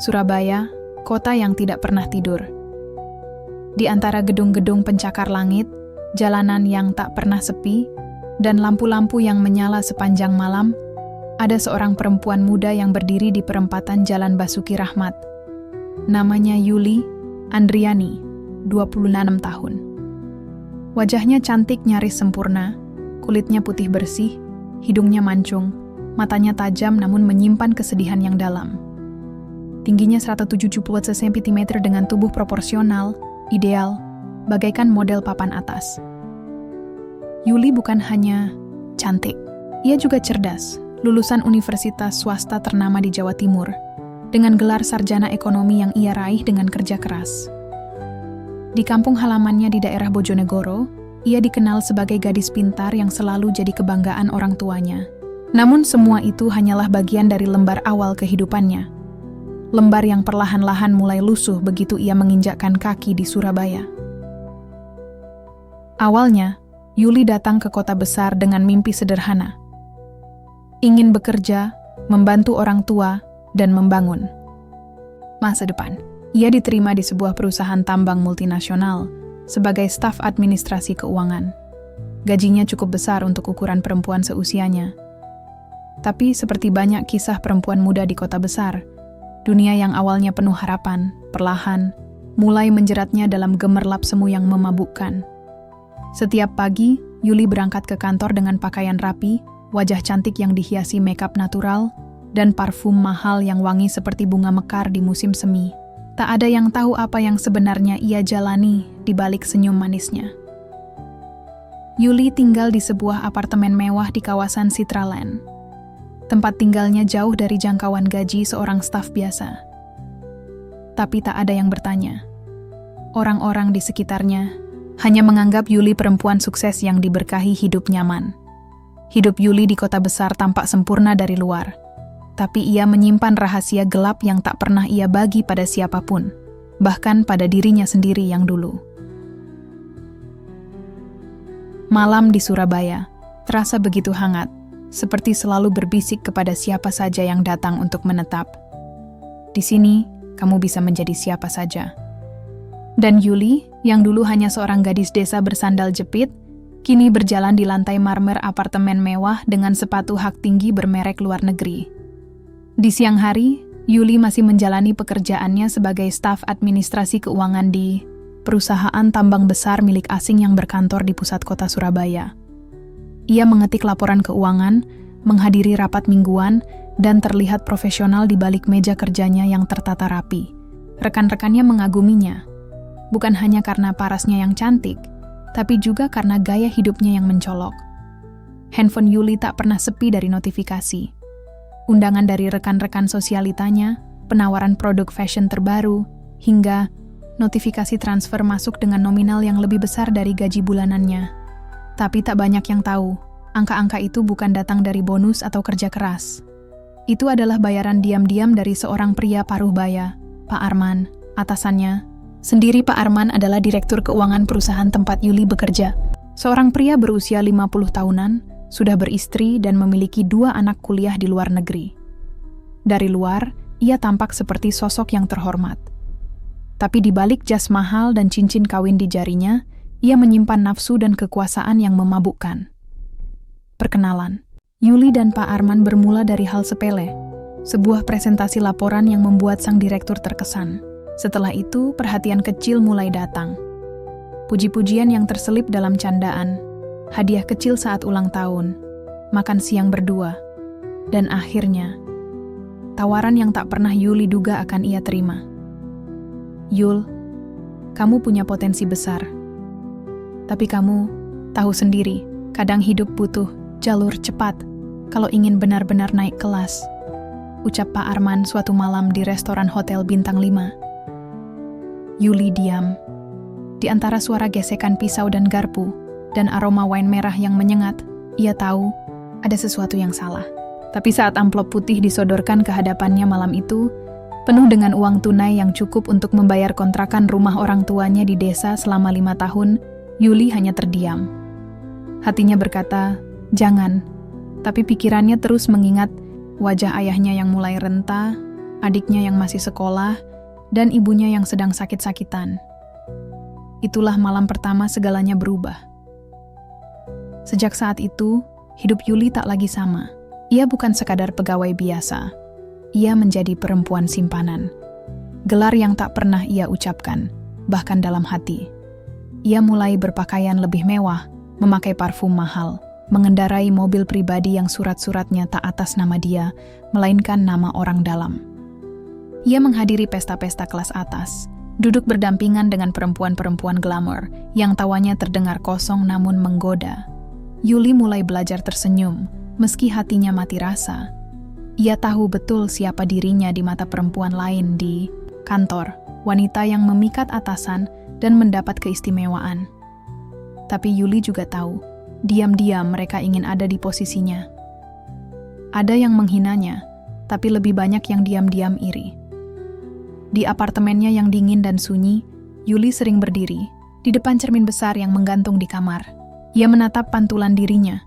Surabaya, kota yang tidak pernah tidur. Di antara gedung-gedung pencakar langit, jalanan yang tak pernah sepi, dan lampu-lampu yang menyala sepanjang malam, ada seorang perempuan muda yang berdiri di perempatan Jalan Basuki Rahmat. Namanya Yuli Andriani, 26 tahun. Wajahnya cantik nyaris sempurna, kulitnya putih bersih, hidungnya mancung, matanya tajam namun menyimpan kesedihan yang dalam. Tingginya 170 cm dengan tubuh proporsional, ideal, bagaikan model papan atas. Yuli bukan hanya cantik, ia juga cerdas, lulusan universitas swasta ternama di Jawa Timur, dengan gelar sarjana ekonomi yang ia raih dengan kerja keras. Di kampung halamannya di daerah Bojonegoro, ia dikenal sebagai gadis pintar yang selalu jadi kebanggaan orang tuanya. Namun semua itu hanyalah bagian dari lembar awal kehidupannya. Lembar yang perlahan-lahan mulai lusuh begitu ia menginjakkan kaki di Surabaya. Awalnya, Yuli datang ke kota besar dengan mimpi sederhana. Ingin bekerja, membantu orang tua, dan membangun masa depan. Ia diterima di sebuah perusahaan tambang multinasional sebagai staf administrasi keuangan. Gajinya cukup besar untuk ukuran perempuan seusianya. Tapi seperti banyak kisah perempuan muda di kota besar, dunia yang awalnya penuh harapan, perlahan, mulai menjeratnya dalam gemerlap semu yang memabukkan. Setiap pagi, Yuli berangkat ke kantor dengan pakaian rapi, wajah cantik yang dihiasi makeup natural, dan parfum mahal yang wangi seperti bunga mekar di musim semi. Tak ada yang tahu apa yang sebenarnya ia jalani di balik senyum manisnya. Yuli tinggal di sebuah apartemen mewah di kawasan Citraland. Tempat tinggalnya jauh dari jangkauan gaji seorang staf biasa. Tapi tak ada yang bertanya. Orang-orang di sekitarnya hanya menganggap Yuli perempuan sukses yang diberkahi hidup nyaman. Hidup Yuli di kota besar tampak sempurna dari luar, tapi ia menyimpan rahasia gelap yang tak pernah ia bagi pada siapapun, bahkan pada dirinya sendiri yang dulu. Malam di Surabaya terasa begitu hangat, seperti selalu berbisik kepada siapa saja yang datang untuk menetap. Di sini, kamu bisa menjadi siapa saja. Dan Yuli, yang dulu hanya seorang gadis desa bersandal jepit, kini berjalan di lantai marmer apartemen mewah dengan sepatu hak tinggi bermerek luar negeri. Di siang hari, Yuli masih menjalani pekerjaannya sebagai staf administrasi keuangan di perusahaan tambang besar milik asing yang berkantor di pusat kota Surabaya. Ia mengetik laporan keuangan, menghadiri rapat mingguan, dan terlihat profesional di balik meja kerjanya yang tertata rapi. Rekan-rekannya mengaguminya, bukan hanya karena parasnya yang cantik, tapi juga karena gaya hidupnya yang mencolok. Handphone Yuli tak pernah sepi dari notifikasi. Undangan dari rekan-rekan sosialitanya, penawaran produk fashion terbaru, hingga notifikasi transfer masuk dengan nominal yang lebih besar dari gaji bulanannya. Tapi tak banyak yang tahu, angka-angka itu bukan datang dari bonus atau kerja keras. Itu adalah bayaran diam-diam dari seorang pria paruh baya, Pak Arman, atasannya. Sendiri Pak Arman adalah direktur keuangan perusahaan tempat Yuli bekerja. Seorang pria berusia 50 tahunan, sudah beristri dan memiliki 2 anak kuliah di luar negeri. Dari luar, ia tampak seperti sosok yang terhormat. Tapi di balik jas mahal dan cincin kawin di jarinya, ia menyimpan nafsu dan kekuasaan yang memabukkan. Perkenalan, Yuli dan Pak Arman bermula dari hal sepele, sebuah presentasi laporan yang membuat sang direktur terkesan. Setelah itu, perhatian kecil mulai datang. Puji-pujian yang terselip dalam candaan, hadiah kecil saat ulang tahun, makan siang berdua, dan akhirnya, tawaran yang tak pernah Yuli duga akan ia terima. Yul, kamu punya potensi besar. Tapi kamu tahu sendiri, kadang hidup butuh jalur cepat kalau ingin benar-benar naik kelas, ucap Pak Arman suatu malam di restoran hotel bintang 5. Yuli diam. Di antara suara gesekan pisau dan garpu, dan aroma wine merah yang menyengat, ia tahu ada sesuatu yang salah. Tapi saat amplop putih disodorkan ke hadapannya malam itu, penuh dengan uang tunai yang cukup untuk membayar kontrakan rumah orang tuanya di desa selama 5 tahun, Yuli hanya terdiam. Hatinya berkata, jangan. Tapi pikirannya terus mengingat wajah ayahnya yang mulai renta, adiknya yang masih sekolah, dan ibunya yang sedang sakit-sakitan. Itulah malam pertama segalanya berubah. Sejak saat itu, hidup Yuli tak lagi sama. Ia bukan sekadar pegawai biasa. Ia menjadi perempuan simpanan. Gelar yang tak pernah ia ucapkan, bahkan dalam hati. Ia mulai berpakaian lebih mewah, memakai parfum mahal, mengendarai mobil pribadi yang surat-suratnya tak atas nama dia, melainkan nama orang dalam. Ia menghadiri pesta-pesta kelas atas, duduk berdampingan dengan perempuan-perempuan glamor yang tawanya terdengar kosong namun menggoda. Yuli mulai belajar tersenyum, meski hatinya mati rasa. Ia tahu betul siapa dirinya di mata perempuan lain di kantor, wanita yang memikat atasan dan mendapat keistimewaan. Tapi Yuli juga tahu, diam-diam mereka ingin ada di posisinya. Ada yang menghinanya, tapi lebih banyak yang diam-diam iri. Di apartemennya yang dingin dan sunyi, Yuli sering berdiri di depan cermin besar yang menggantung di kamar. Ia menatap pantulan dirinya,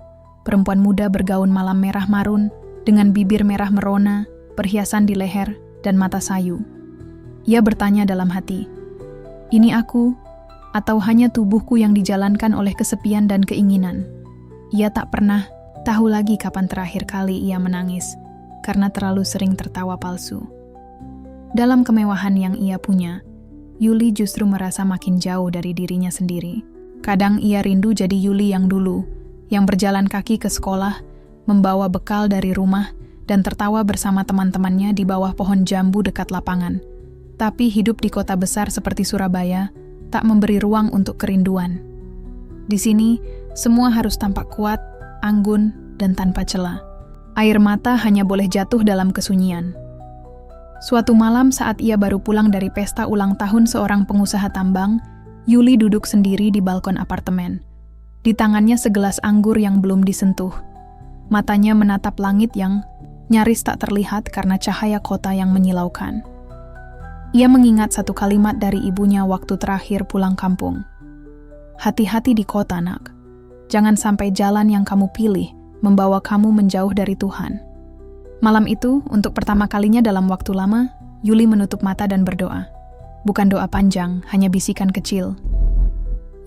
perempuan muda bergaun malam merah marun dengan bibir merah merona, perhiasan di leher, dan mata sayu. Ia bertanya dalam hati, ini aku, atau hanya tubuhku yang dijalankan oleh kesepian dan keinginan? Ia tak pernah tahu lagi kapan terakhir kali ia menangis, karena terlalu sering tertawa palsu. Dalam kemewahan yang ia punya, Yuli justru merasa makin jauh dari dirinya sendiri. Kadang ia rindu jadi Yuli yang dulu, yang berjalan kaki ke sekolah, membawa bekal dari rumah, dan tertawa bersama teman-temannya di bawah pohon jambu dekat lapangan. Tapi hidup di kota besar seperti Surabaya tak memberi ruang untuk kerinduan. Di sini, semua harus tampak kuat, anggun, dan tanpa celah. Air mata hanya boleh jatuh dalam kesunyian. Suatu malam saat ia baru pulang dari pesta ulang tahun seorang pengusaha tambang, Yuli duduk sendiri di balkon apartemen. Di tangannya segelas anggur yang belum disentuh. Matanya menatap langit yang nyaris tak terlihat karena cahaya kota yang menyilaukan. Ia mengingat satu kalimat dari ibunya waktu terakhir pulang kampung. Hati-hati di kota, nak. Jangan sampai jalan yang kamu pilih membawa kamu menjauh dari Tuhan. Malam itu, untuk pertama kalinya dalam waktu lama, Yuli menutup mata dan berdoa. Bukan doa panjang, hanya bisikan kecil.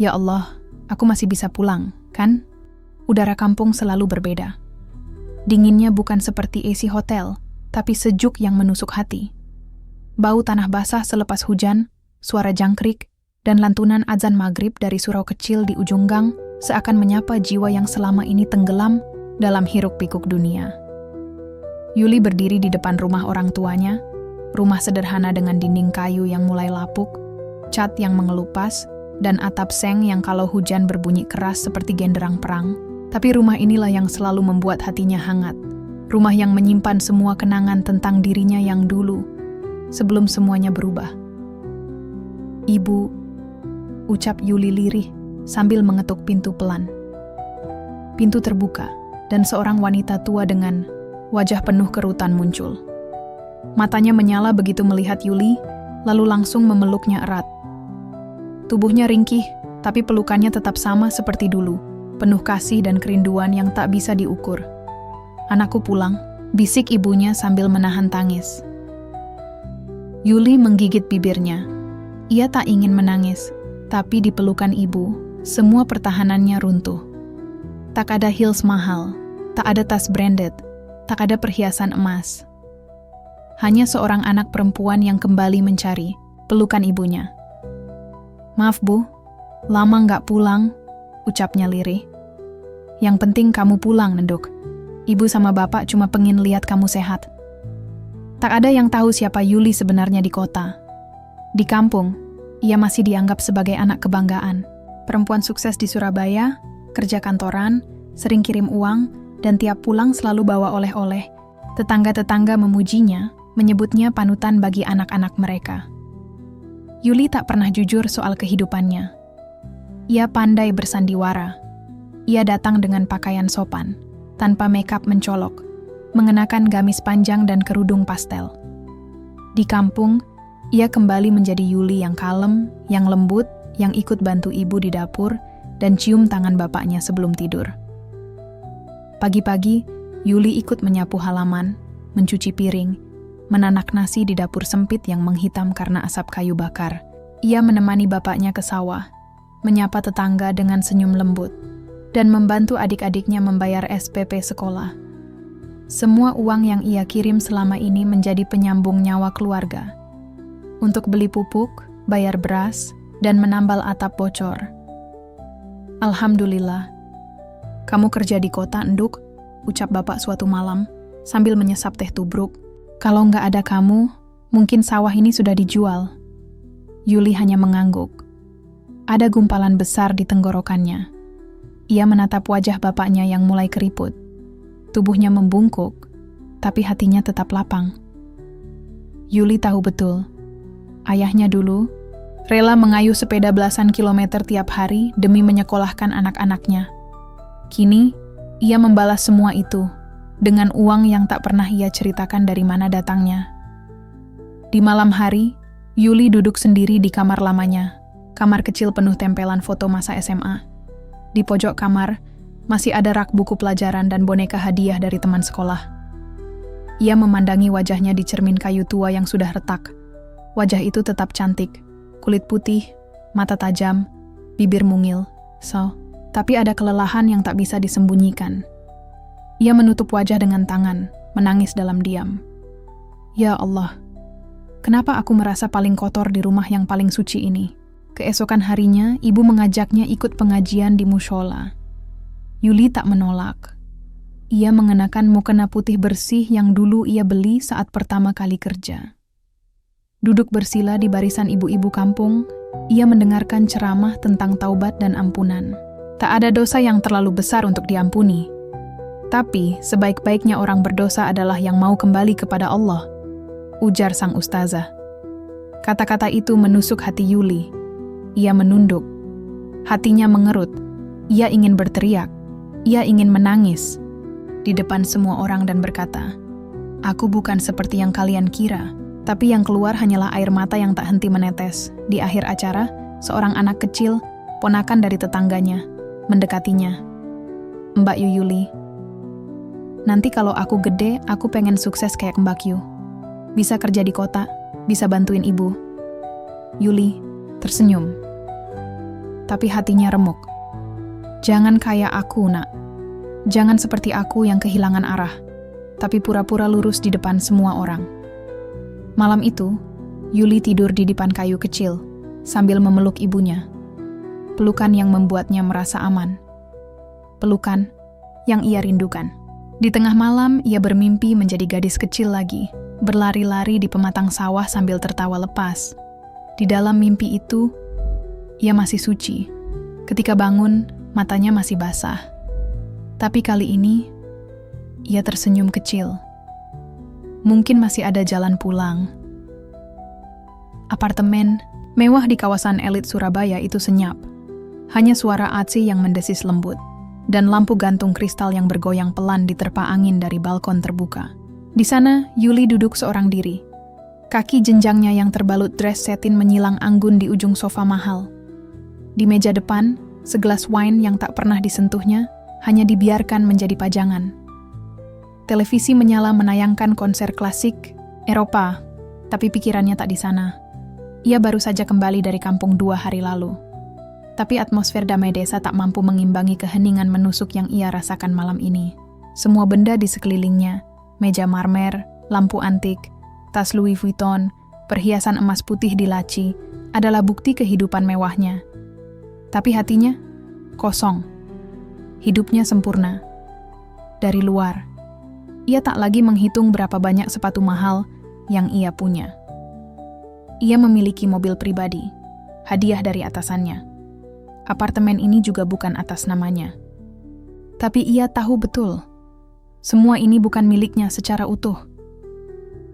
Ya Allah, aku masih bisa pulang, kan? Udara kampung selalu berbeda. Dinginnya bukan seperti AC hotel, tapi sejuk yang menusuk hati. Bau tanah basah selepas hujan, suara jangkrik, dan lantunan azan maghrib dari surau kecil di ujung gang seakan menyapa jiwa yang selama ini tenggelam dalam hiruk-pikuk dunia. Yuli berdiri di depan rumah orang tuanya, rumah sederhana dengan dinding kayu yang mulai lapuk, cat yang mengelupas, dan atap seng yang kalau hujan berbunyi keras seperti genderang perang. Tapi rumah inilah yang selalu membuat hatinya hangat. Rumah yang menyimpan semua kenangan tentang dirinya yang dulu, sebelum semuanya berubah. Ibu, ucap Yuli lirih sambil mengetuk pintu pelan. Pintu terbuka, dan seorang wanita tua dengan wajah penuh kerutan muncul. Matanya menyala begitu melihat Yuli, lalu langsung memeluknya erat. Tubuhnya ringkih, tapi pelukannya tetap sama seperti dulu, penuh kasih dan kerinduan yang tak bisa diukur. Anakku pulang, bisik ibunya sambil menahan tangis. Yuli menggigit bibirnya. Ia tak ingin menangis, tapi di pelukan ibu, semua pertahanannya runtuh. Tak ada heels mahal, tak ada tas branded, tak ada perhiasan emas. Hanya seorang anak perempuan yang kembali mencari pelukan ibunya. Maaf bu, lama nggak pulang, ucapnya lirih. Yang penting kamu pulang, Nenduk. Ibu sama bapak cuma pengen lihat kamu sehat. Tak ada yang tahu siapa Yuli sebenarnya di kota. Di kampung, ia masih dianggap sebagai anak kebanggaan. Perempuan sukses di Surabaya, kerja kantoran, sering kirim uang, dan tiap pulang selalu bawa oleh-oleh. Tetangga-tetangga memujinya, menyebutnya panutan bagi anak-anak mereka. Yuli tak pernah jujur soal kehidupannya. Ia pandai bersandiwara. Ia datang dengan pakaian sopan, tanpa makeup mencolok, mengenakan gamis panjang dan kerudung pastel. Di kampung, ia kembali menjadi Yuli yang kalem, yang lembut, yang ikut bantu ibu di dapur, dan cium tangan bapaknya sebelum tidur. Pagi-pagi, Yuli ikut menyapu halaman, mencuci piring, menanak nasi di dapur sempit yang menghitam karena asap kayu bakar. Ia menemani bapaknya ke sawah, menyapa tetangga dengan senyum lembut, dan membantu adik-adiknya membayar SPP sekolah. Semua uang yang ia kirim selama ini menjadi penyambung nyawa keluarga. Untuk beli pupuk, bayar beras, dan menambal atap bocor. Alhamdulillah. Kamu kerja di kota, Nduk, ucap bapak suatu malam, sambil menyesap teh tubruk. Kalau nggak ada kamu, mungkin sawah ini sudah dijual. Yuli hanya mengangguk. Ada gumpalan besar di tenggorokannya. Ia menatap wajah bapaknya yang mulai keriput. Tubuhnya membungkuk, tapi hatinya tetap lapang. Yuli tahu betul. Ayahnya dulu rela mengayuh sepeda belasan kilometer tiap hari demi menyekolahkan anak-anaknya. Kini, ia membalas semua itu dengan uang yang tak pernah ia ceritakan dari mana datangnya. Di malam hari, Yuli duduk sendiri di kamar lamanya, kamar kecil penuh tempelan foto masa SMA. Di pojok kamar, masih ada rak buku pelajaran dan boneka hadiah dari teman sekolah. Ia memandangi wajahnya di cermin kayu tua yang sudah retak. Wajah itu tetap cantik, kulit putih, mata tajam, bibir mungil, tapi ada kelelahan yang tak bisa disembunyikan. Ia menutup wajah dengan tangan, menangis dalam diam. Ya Allah, kenapa aku merasa paling kotor di rumah yang paling suci ini? Keesokan harinya, ibu mengajaknya ikut pengajian di mushola. Yuli tak menolak. Ia mengenakan mukena putih bersih yang dulu ia beli saat pertama kali kerja. Duduk bersila di barisan ibu-ibu kampung, ia mendengarkan ceramah tentang taubat dan ampunan. Tak ada dosa yang terlalu besar untuk diampuni. Tapi, sebaik-baiknya orang berdosa adalah yang mau kembali kepada Allah, ujar sang ustazah. Kata-kata itu menusuk hati Yuli. Ia menunduk. Hatinya mengerut. Ia ingin berteriak. Ia ingin menangis di depan semua orang dan berkata, "Aku bukan seperti yang kalian kira." Tapi yang keluar hanyalah air mata yang tak henti menetes. Di akhir acara, seorang anak kecil, ponakan dari tetangganya, mendekatinya. "Mbak Yuli, nanti kalau aku gede, aku pengen sukses kayak Mbak Yu. Bisa kerja di kota, bisa bantuin ibu." Yuli tersenyum. Tapi hatinya remuk. "Jangan kayak aku, nak. Jangan seperti aku yang kehilangan arah, tapi pura-pura lurus di depan semua orang." Malam itu, Yuli tidur di dipan kayu kecil, sambil memeluk ibunya. Pelukan yang membuatnya merasa aman. Pelukan yang ia rindukan. Di tengah malam, ia bermimpi menjadi gadis kecil lagi, berlari-lari di pematang sawah sambil tertawa lepas. Di dalam mimpi itu, ia masih suci. Ketika bangun, matanya masih basah. Tapi kali ini, ia tersenyum kecil. Mungkin masih ada jalan pulang. Apartemen mewah di kawasan elit Surabaya itu senyap. Hanya suara aci yang mendesis lembut, dan lampu gantung kristal yang bergoyang pelan diterpa angin dari balkon terbuka. Di sana, Yuli duduk seorang diri. Kaki jenjangnya yang terbalut dress satin menyilang anggun di ujung sofa mahal. Di meja depan, segelas wine yang tak pernah disentuhnya hanya dibiarkan menjadi pajangan. Televisi menyala menayangkan konser klasik Eropa, tapi pikirannya tak di sana. Ia baru saja kembali dari kampung 2 hari lalu. Tapi atmosfer damai desa tak mampu mengimbangi keheningan menusuk yang ia rasakan malam ini. Semua benda di sekelilingnya, meja marmer, lampu antik, tas Louis Vuitton, perhiasan emas putih di laci, adalah bukti kehidupan mewahnya. Tapi hatinya kosong. Hidupnya sempurna. Dari luar, ia tak lagi menghitung berapa banyak sepatu mahal yang ia punya. Ia memiliki mobil pribadi, hadiah dari atasannya. Apartemen ini juga bukan atas namanya. Tapi ia tahu betul, semua ini bukan miliknya secara utuh.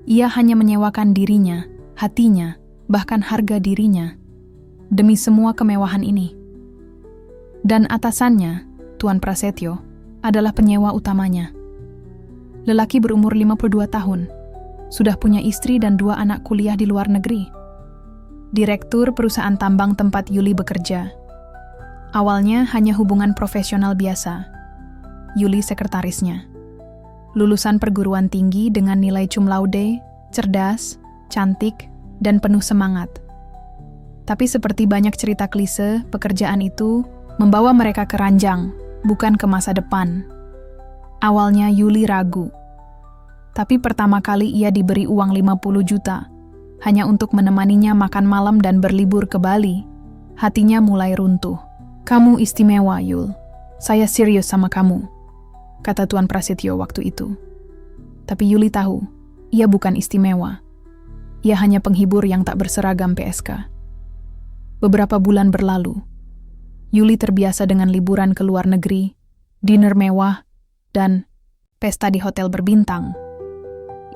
Ia hanya menyewakan dirinya, hatinya, bahkan harga dirinya, demi semua kemewahan ini. Dan atasannya, Tuan Prasetyo, adalah penyewa utamanya. Lelaki berumur 52 tahun, sudah punya istri dan 2 anak kuliah di luar negeri. Direktur perusahaan tambang tempat Yuli bekerja. Awalnya hanya hubungan profesional biasa. Yuli sekretarisnya. Lulusan perguruan tinggi dengan nilai cum laude, cerdas, cantik, dan penuh semangat. Tapi seperti banyak cerita klise, pekerjaan itu membawa mereka ke ranjang, bukan ke masa depan. Awalnya Yuli ragu. Tapi pertama kali ia diberi uang 50 juta, hanya untuk menemaninya makan malam dan berlibur ke Bali, hatinya mulai runtuh. "Kamu istimewa, Yul. Saya serius sama kamu," kata Tuan Prasetyo waktu itu. Tapi Yuli tahu, ia bukan istimewa. Ia hanya penghibur yang tak berseragam PSK. Beberapa bulan berlalu. Yuli terbiasa dengan liburan ke luar negeri, dinner mewah, dan pesta di hotel berbintang.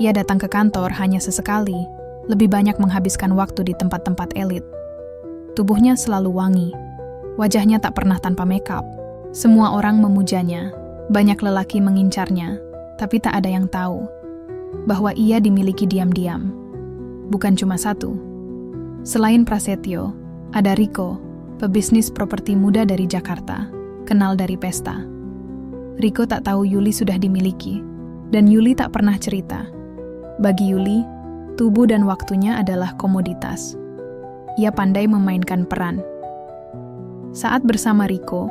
Ia datang ke kantor hanya sesekali, lebih banyak menghabiskan waktu di tempat-tempat elit. Tubuhnya selalu wangi, wajahnya tak pernah tanpa makeup. Semua orang memujanya, banyak lelaki mengincarnya, tapi tak ada yang tahu bahwa ia dimiliki diam-diam. Bukan cuma satu. Selain Prasetyo, ada Riko, pebisnis properti muda dari Jakarta, kenal dari pesta. Riko tak tahu Yuli sudah dimiliki, dan Yuli tak pernah cerita. Bagi Yuli, tubuh dan waktunya adalah komoditas. Ia pandai memainkan peran. Saat bersama Riko,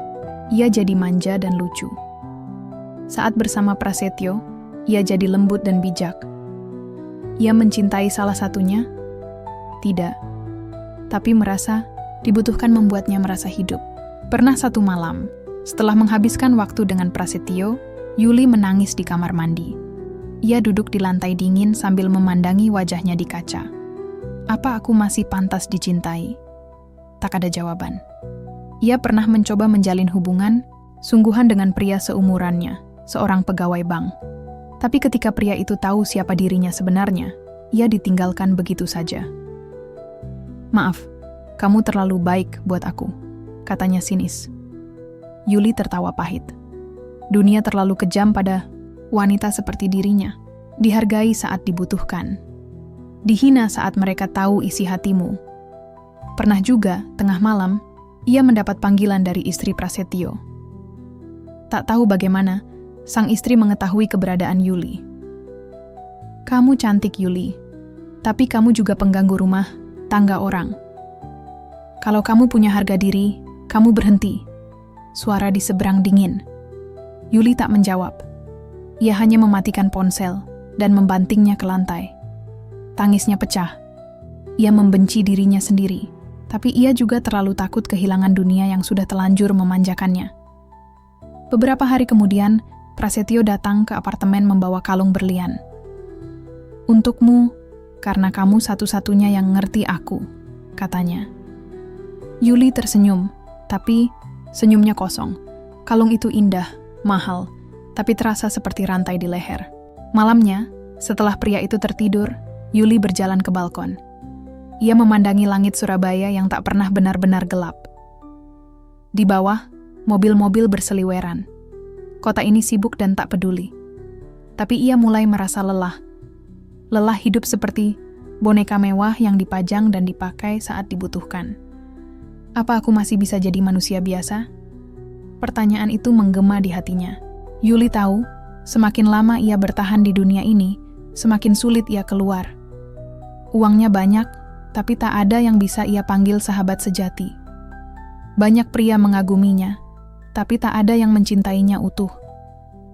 ia jadi manja dan lucu. Saat bersama Prasetyo, ia jadi lembut dan bijak. Ia mencintai salah satunya? Tidak. Tapi merasa dibutuhkan membuatnya merasa hidup. Pernah satu malam, setelah menghabiskan waktu dengan Prasetyo, Yuli menangis di kamar mandi. Ia duduk di lantai dingin sambil memandangi wajahnya di kaca. Apa aku masih pantas dicintai? Tak ada jawaban. Ia pernah mencoba menjalin hubungan, sungguhan dengan pria seumurannya, seorang pegawai bank. Tapi ketika pria itu tahu siapa dirinya sebenarnya, ia ditinggalkan begitu saja. "Maaf, kamu terlalu baik buat aku," katanya sinis. Yuli tertawa pahit. Dunia terlalu kejam pada wanita seperti dirinya, dihargai saat dibutuhkan, dihina saat mereka tahu isi hatimu. Pernah juga, tengah malam, ia mendapat panggilan dari istri Prasetyo. Tak tahu bagaimana, sang istri mengetahui keberadaan Yuli. "Kamu cantik, Yuli, tapi kamu juga pengganggu rumah tangga orang. Kalau kamu punya harga diri, kamu berhenti." Suara di seberang dingin. Yuli tak menjawab. Ia hanya mematikan ponsel dan membantingnya ke lantai. Tangisnya pecah. Ia membenci dirinya sendiri, tapi ia juga terlalu takut kehilangan dunia yang sudah telanjur memanjakannya. Beberapa hari kemudian, Prasetyo datang ke apartemen membawa kalung berlian. "Untukmu, karena kamu satu-satunya yang ngerti aku," katanya. Yuli tersenyum, tapi senyumnya kosong. Kalung itu indah, mahal, tapi terasa seperti rantai di leher. Malamnya, setelah pria itu tertidur, Yuli berjalan ke balkon. Ia memandangi langit Surabaya yang tak pernah benar-benar gelap. Di bawah, mobil-mobil berseliweran. Kota ini sibuk dan tak peduli. Tapi ia mulai merasa lelah. Lelah hidup seperti boneka mewah yang dipajang dan dipakai saat dibutuhkan. Apa aku masih bisa jadi manusia biasa? Pertanyaan itu menggema di hatinya. Yuli tahu, semakin lama ia bertahan di dunia ini, semakin sulit ia keluar. Uangnya banyak, tapi tak ada yang bisa ia panggil sahabat sejati. Banyak pria mengaguminya, tapi tak ada yang mencintainya utuh.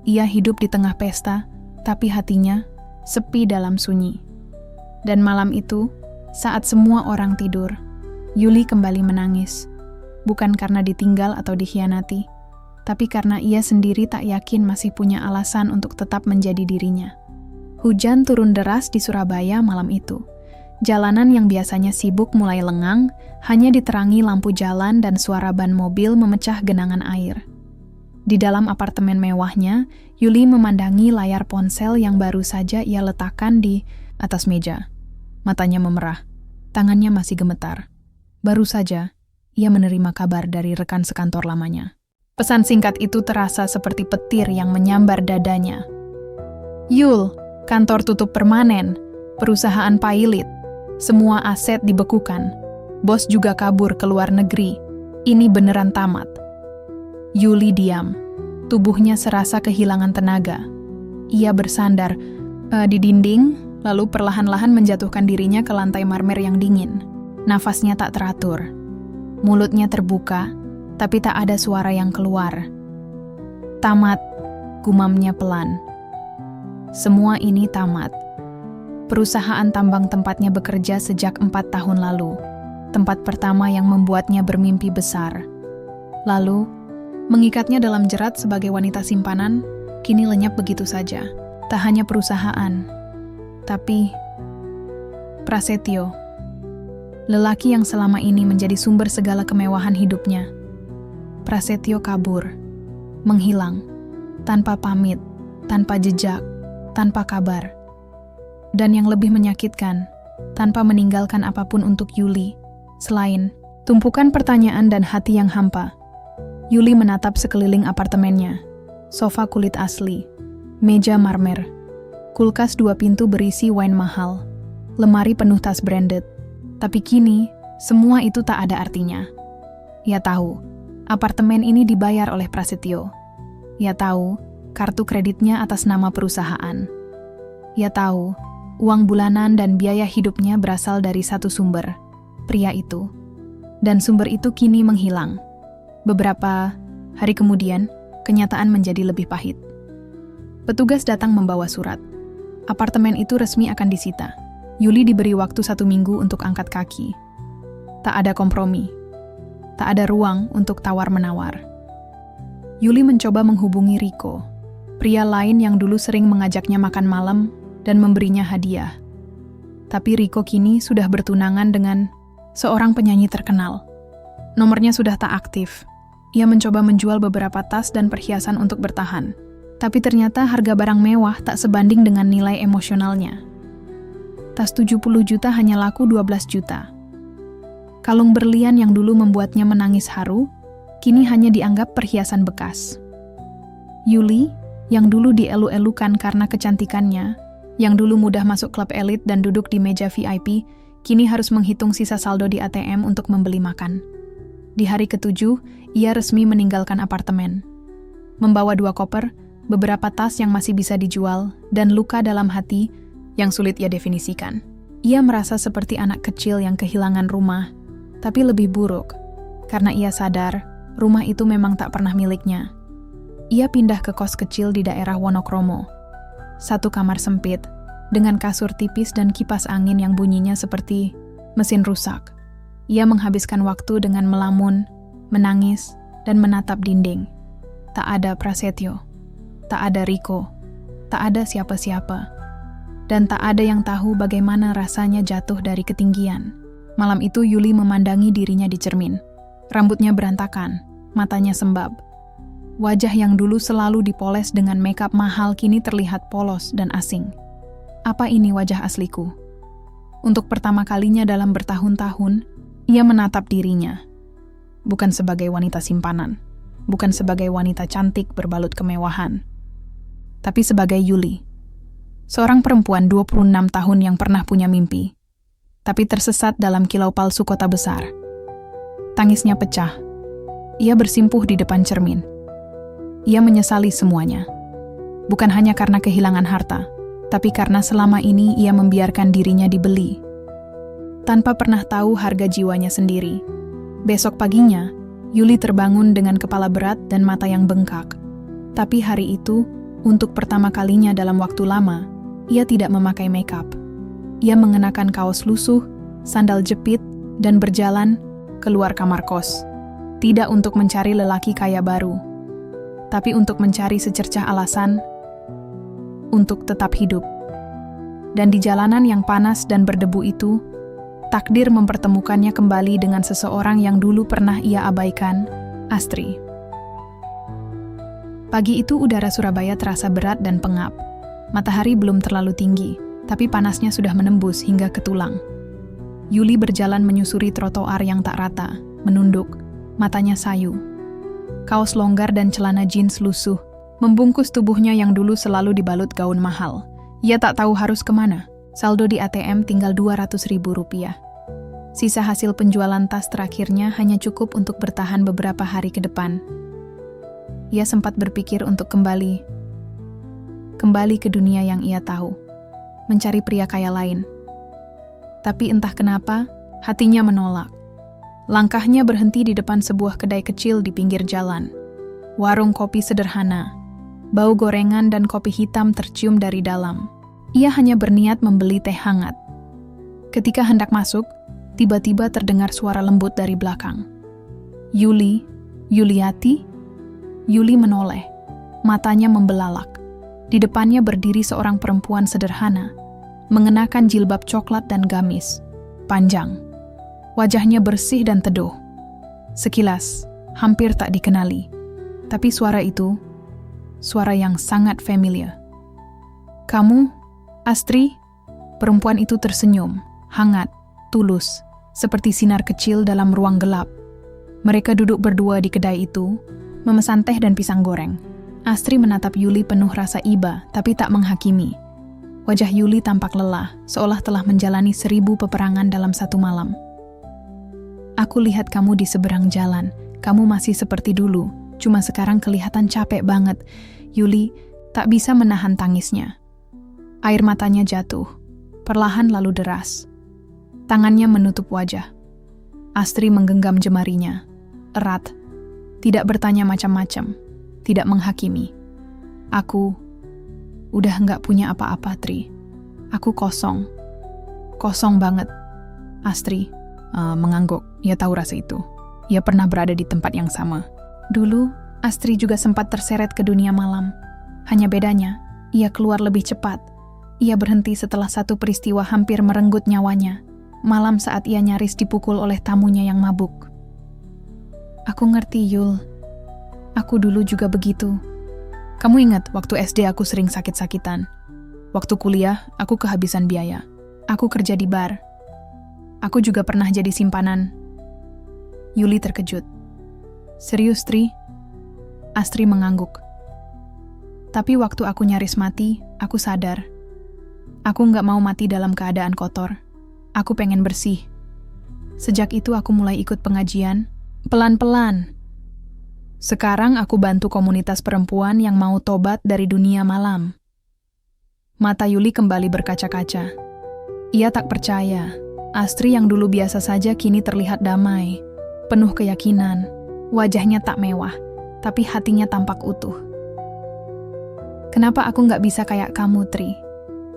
Ia hidup di tengah pesta, tapi hatinya sepi dalam sunyi. Dan malam itu, saat semua orang tidur, Yuli kembali menangis. Bukan karena ditinggal atau dikhianati, tapi karena ia sendiri tak yakin masih punya alasan untuk tetap menjadi dirinya. Hujan turun deras di Surabaya malam itu. Jalanan yang biasanya sibuk mulai lengang, hanya diterangi lampu jalan dan suara ban mobil memecah genangan air. Di dalam apartemen mewahnya, Yuli memandangi layar ponsel yang baru saja ia letakkan di atas meja. Matanya memerah, tangannya masih gemetar. Baru saja, ia menerima kabar dari rekan sekantor lamanya. Pesan singkat itu terasa seperti petir yang menyambar dadanya. "Yul, kantor tutup permanen, perusahaan pailit, semua aset dibekukan, bos juga kabur ke luar negeri, ini beneran tamat." Yuli diam, tubuhnya serasa kehilangan tenaga. Ia bersandar di dinding, lalu perlahan-lahan menjatuhkan dirinya ke lantai marmer yang dingin. Nafasnya tak teratur. Mulutnya terbuka, tapi tak ada suara yang keluar. Tamat, gumamnya pelan. Semua ini tamat. Perusahaan tambang tempatnya bekerja sejak 4 tahun lalu. Tempat pertama yang membuatnya bermimpi besar. Lalu, mengikatnya dalam jerat sebagai wanita simpanan, kini lenyap begitu saja. Tak hanya perusahaan, tapi Prasetyo, lelaki yang selama ini menjadi sumber segala kemewahan hidupnya. Prasetyo kabur, menghilang, tanpa pamit, tanpa jejak, tanpa kabar. Dan yang lebih menyakitkan, tanpa meninggalkan apapun untuk Yuli, selain tumpukan pertanyaan dan hati yang hampa. Yuli menatap sekeliling apartemennya. Sofa kulit asli, meja marmer, kulkas 2 pintu berisi wine mahal, lemari penuh tas branded. Tapi kini, semua itu tak ada artinya. Ia tahu, apartemen ini dibayar oleh Prasetyo. Ia tahu, kartu kreditnya atas nama perusahaan. Ia tahu, uang bulanan dan biaya hidupnya berasal dari satu sumber, pria itu. Dan sumber itu kini menghilang. Beberapa hari kemudian, kenyataan menjadi lebih pahit. Petugas datang membawa surat. Apartemen itu resmi akan disita. Yuli diberi waktu 1 minggu untuk angkat kaki. Tak ada kompromi. Tak ada ruang untuk tawar-menawar. Yuli mencoba menghubungi Riko, pria lain yang dulu sering mengajaknya makan malam dan memberinya hadiah. Tapi Riko kini sudah bertunangan dengan seorang penyanyi terkenal. Nomornya sudah tak aktif. Ia mencoba menjual beberapa tas dan perhiasan untuk bertahan. Tapi ternyata harga barang mewah tak sebanding dengan nilai emosionalnya. Tas 70 juta hanya laku 12 juta. Kalung berlian yang dulu membuatnya menangis haru, kini hanya dianggap perhiasan bekas. Yuli, yang dulu dielu-elukan karena kecantikannya, yang dulu mudah masuk klub elit dan duduk di meja VIP, kini harus menghitung sisa saldo di ATM untuk membeli makan. Di hari ke-7, ia resmi meninggalkan apartemen. Membawa 2 koper, beberapa tas yang masih bisa dijual, dan luka dalam hati yang sulit ia definisikan. Ia merasa seperti anak kecil yang kehilangan rumah, tapi lebih buruk, karena ia sadar rumah itu memang tak pernah miliknya. Ia pindah ke kos kecil di daerah Wonokromo. 1 kamar sempit, dengan kasur tipis dan kipas angin yang bunyinya seperti mesin rusak. Ia menghabiskan waktu dengan melamun, menangis, dan menatap dinding. Tak ada Prasetyo, tak ada Riko, tak ada siapa-siapa. Dan tak ada yang tahu bagaimana rasanya jatuh dari ketinggian. Malam itu Yuli memandangi dirinya di cermin. Rambutnya berantakan, matanya sembab. Wajah yang dulu selalu dipoles dengan makeup mahal kini terlihat polos dan asing. Apa ini wajah asliku? Untuk pertama kalinya dalam bertahun-tahun, ia menatap dirinya. Bukan sebagai wanita simpanan, bukan sebagai wanita cantik berbalut kemewahan, tapi sebagai Yuli. Seorang perempuan 26 tahun yang pernah punya mimpi, tapi tersesat dalam kilau palsu kota besar. Tangisnya pecah. Ia bersimpuh di depan cermin. Ia menyesali semuanya. Bukan hanya karena kehilangan harta, tapi karena selama ini ia membiarkan dirinya dibeli. Tanpa pernah tahu harga jiwanya sendiri. Besok paginya, Yuli terbangun dengan kepala berat dan mata yang bengkak. Tapi hari itu, untuk pertama kalinya dalam waktu lama, ia tidak memakai makeup. Ia mengenakan kaos lusuh, sandal jepit, dan berjalan keluar kamar kos. Tidak untuk mencari lelaki kaya baru, tapi untuk mencari secercah alasan untuk tetap hidup. Dan di jalanan yang panas dan berdebu itu, takdir mempertemukannya kembali dengan seseorang yang dulu pernah ia abaikan, Astri. Pagi itu udara Surabaya terasa berat dan pengap. Matahari belum terlalu tinggi, tapi panasnya sudah menembus hingga ke tulang. Yuli berjalan menyusuri trotoar yang tak rata, menunduk, matanya sayu. Kaos longgar dan celana jeans lusuh membungkus tubuhnya yang dulu selalu dibalut gaun mahal. Ia tak tahu harus kemana. Saldo di ATM tinggal Rp200.000. Sisa hasil penjualan tas terakhirnya hanya cukup untuk bertahan beberapa hari ke depan. Ia sempat berpikir untuk kembali ke dunia yang ia tahu. mencari pria kaya lain. Tapi entah kenapa, hatinya menolak. Langkahnya berhenti di depan sebuah kedai kecil di pinggir jalan. Warung kopi sederhana. Bau gorengan dan kopi hitam tercium dari dalam. Ia hanya berniat membeli teh hangat. Ketika hendak masuk, tiba-tiba terdengar suara lembut dari belakang. Yuliati? Yuli menoleh. Matanya membelalak. Di depannya berdiri seorang perempuan sederhana, mengenakan jilbab coklat dan gamis, panjang. Wajahnya bersih dan teduh. Sekilas, hampir tak dikenali. Tapi suara itu, suara yang sangat familiar. "Kamu, Astri?" Perempuan itu tersenyum, hangat, tulus, seperti sinar kecil dalam ruang gelap. Mereka duduk berdua di kedai itu, memesan teh dan pisang goreng. Astri menatap Yuli penuh rasa iba, tapi tak menghakimi. Wajah Yuli tampak lelah, seolah telah menjalani 1000 peperangan dalam satu malam. "Aku lihat kamu di seberang jalan. Kamu masih seperti dulu, cuma sekarang kelihatan capek banget." Yuli tak bisa menahan tangisnya. Air matanya jatuh, perlahan lalu deras. Tangannya menutup wajah. Astri menggenggam jemarinya, erat, tidak bertanya macam-macam, tidak menghakimi. "Aku udah nggak punya apa-apa, Tri. Aku kosong. Kosong banget." Astri mengangguk. Ia tahu rasa itu. Ia pernah berada di tempat yang sama. Dulu, Astri juga sempat terseret ke dunia malam. Hanya bedanya, ia keluar lebih cepat. Ia berhenti setelah satu peristiwa hampir merenggut nyawanya. Malam saat ia nyaris dipukul oleh tamunya yang mabuk. "Aku ngerti, Yul. Aku dulu juga begitu. Kamu ingat waktu SD aku sering sakit-sakitan? Waktu kuliah, aku kehabisan biaya. Aku kerja di bar. Aku juga pernah jadi simpanan." Yuli terkejut. "Serius, Tri?" Astri mengangguk. "Tapi waktu aku nyaris mati, aku sadar. Aku nggak mau mati dalam keadaan kotor. Aku pengen bersih. Sejak itu aku mulai ikut pengajian, pelan-pelan. Sekarang aku bantu komunitas perempuan yang mau tobat dari dunia malam." Mata Yuli kembali berkaca-kaca. Ia tak percaya. Astri yang dulu biasa saja kini terlihat damai, penuh keyakinan. Wajahnya tak mewah, tapi hatinya tampak utuh. "Kenapa aku nggak bisa kayak kamu, Tri?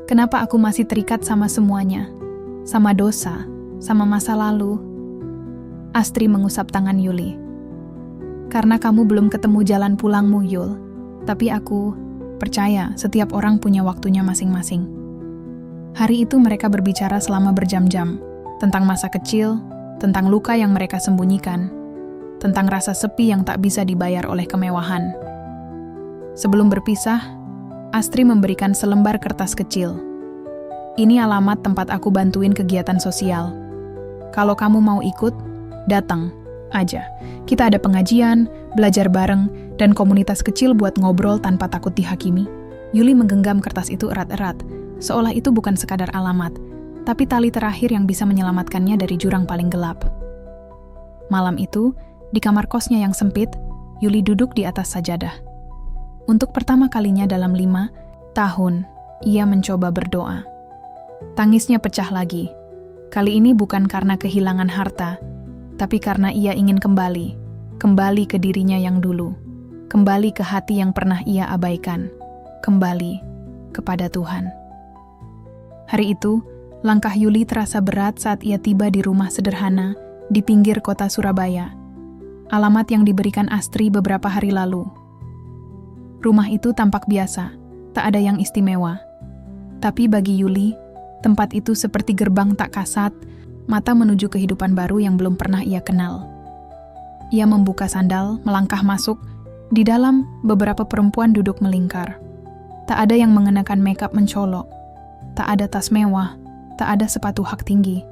Kenapa aku masih terikat sama semuanya? Sama dosa, sama masa lalu?" Astri mengusap tangan Yuli. "Karena kamu belum ketemu jalan pulangmu, Yul. Tapi aku percaya setiap orang punya waktunya masing-masing." Hari itu mereka berbicara selama berjam-jam, tentang masa kecil, tentang luka yang mereka sembunyikan, tentang rasa sepi yang tak bisa dibayar oleh kemewahan. Sebelum berpisah, Astri memberikan selembar kertas kecil. "Ini alamat tempat aku bantuin kegiatan sosial. Kalau kamu mau ikut, datang aja. Kita ada pengajian, belajar bareng, dan komunitas kecil buat ngobrol tanpa takut dihakimi." Yuli menggenggam kertas itu erat-erat, seolah itu bukan sekadar alamat, tapi tali terakhir yang bisa menyelamatkannya dari jurang paling gelap. Malam itu, di kamar kosnya yang sempit, Yuli duduk di atas sajadah. Untuk pertama kalinya dalam 5 tahun, ia mencoba berdoa. Tangisnya pecah lagi. Kali ini bukan karena kehilangan harta, tapi karena ia ingin kembali ke dirinya yang dulu, kembali ke hati yang pernah ia abaikan, kembali kepada Tuhan. Hari itu, langkah Yuli terasa berat saat ia tiba di rumah sederhana di pinggir kota Surabaya. Alamat yang diberikan Astri beberapa hari lalu. Rumah itu tampak biasa, tak ada yang istimewa. Tapi bagi Yuli, tempat itu seperti gerbang tak kasat, mata menuju kehidupan baru yang belum pernah ia kenal. Ia membuka sandal, melangkah masuk. Di dalam, beberapa perempuan duduk melingkar. Tak ada yang mengenakan makeup mencolok. Tak ada tas mewah, tak ada sepatu hak tinggi.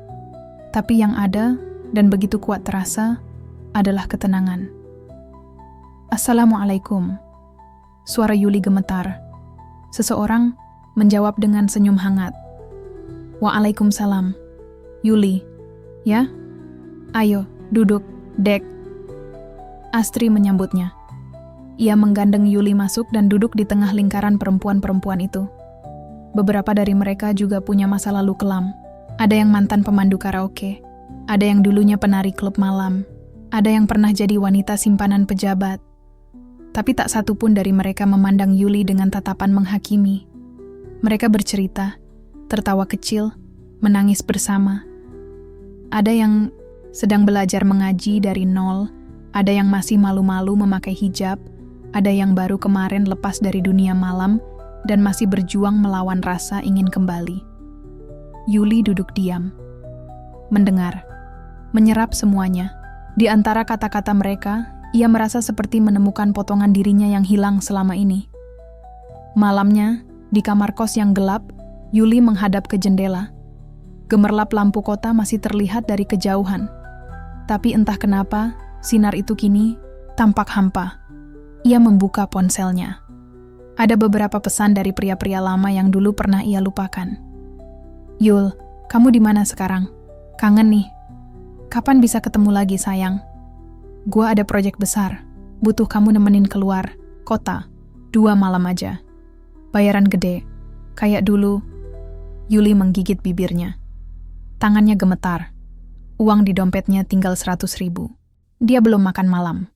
Tapi yang ada, dan begitu kuat terasa, adalah ketenangan. "Assalamualaikum." Suara Yuli gemetar. Seseorang menjawab dengan senyum hangat. "Waalaikumsalam." "Yuli, ya? Ayo, duduk, Dek." Astri menyambutnya. Ia menggandeng Yuli masuk dan duduk di tengah lingkaran perempuan-perempuan itu. Beberapa dari mereka juga punya masa lalu kelam. Ada yang mantan pemandu karaoke, ada yang dulunya penari klub malam, ada yang pernah jadi wanita simpanan pejabat. Tapi tak satu pun dari mereka memandang Yuli dengan tatapan menghakimi. Mereka bercerita, tertawa kecil, menangis bersama. Ada yang sedang belajar mengaji dari nol, ada yang masih malu-malu memakai hijab, ada yang baru kemarin lepas dari dunia malam dan masih berjuang melawan rasa ingin kembali. Yuli duduk diam, mendengar, menyerap semuanya. Di antara kata-kata mereka, ia merasa seperti menemukan potongan dirinya yang hilang selama ini. Malamnya, di kamar kos yang gelap, Yuli menghadap ke jendela. Gemerlap lampu kota masih terlihat dari kejauhan. Tapi entah kenapa, sinar itu kini tampak hampa. Ia membuka ponselnya. Ada beberapa pesan dari pria-pria lama yang dulu pernah ia lupakan. "Yul, kamu di mana sekarang? Kangen nih. Kapan bisa ketemu lagi, sayang? Gua ada proyek besar. Butuh kamu nemenin keluar kota. 2 malam aja. Bayaran gede. Kayak dulu." Yuli menggigit bibirnya. Tangannya gemetar. Uang di dompetnya tinggal 100.000. Dia belum makan malam.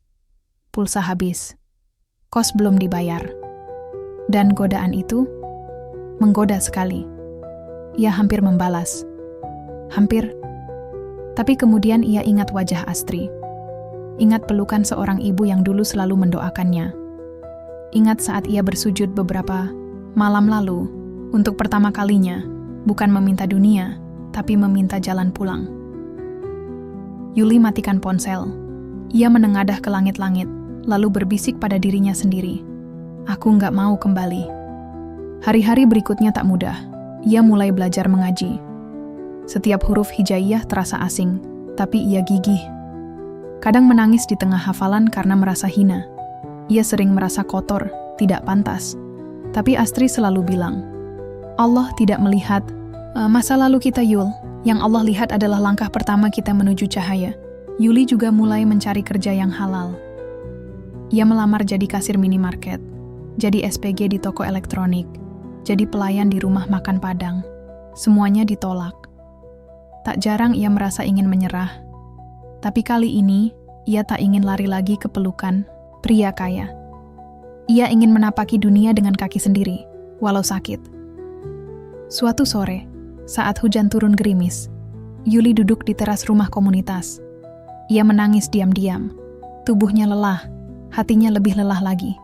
Pulsa habis. Kos belum dibayar. Dan godaan itu menggoda sekali. Ia hampir membalas. Hampir. Tapi kemudian ia ingat wajah Astri. Ingat pelukan seorang ibu yang dulu selalu mendoakannya. Ingat saat ia bersujud beberapa malam lalu, untuk pertama kalinya, bukan meminta dunia, tapi meminta jalan pulang. Yuli matikan ponsel. Ia menengadah ke langit-langit, lalu berbisik pada dirinya sendiri. "Aku nggak mau kembali." Hari-hari berikutnya tak mudah. Ia mulai belajar mengaji. Setiap huruf hijaiyah terasa asing, tapi ia gigih. Kadang menangis di tengah hafalan karena merasa hina. Ia sering merasa kotor, tidak pantas. Tapi Astri selalu bilang, "Allah tidak melihat masa lalu kita, Yul. Yang Allah lihat adalah langkah pertama kita menuju cahaya." Yuli juga mulai mencari kerja yang halal. Ia melamar jadi kasir minimarket, jadi SPG di toko elektronik, jadi pelayan di rumah makan Padang. Semuanya ditolak. Tak jarang ia merasa ingin menyerah. Tapi kali ini, ia tak ingin lari lagi ke pelukan pria kaya. Ia ingin menapaki dunia dengan kaki sendiri, walau sakit. Suatu sore, saat hujan turun gerimis, Yuli duduk di teras rumah komunitas. Ia menangis diam-diam. Tubuhnya lelah, hatinya lebih lelah lagi.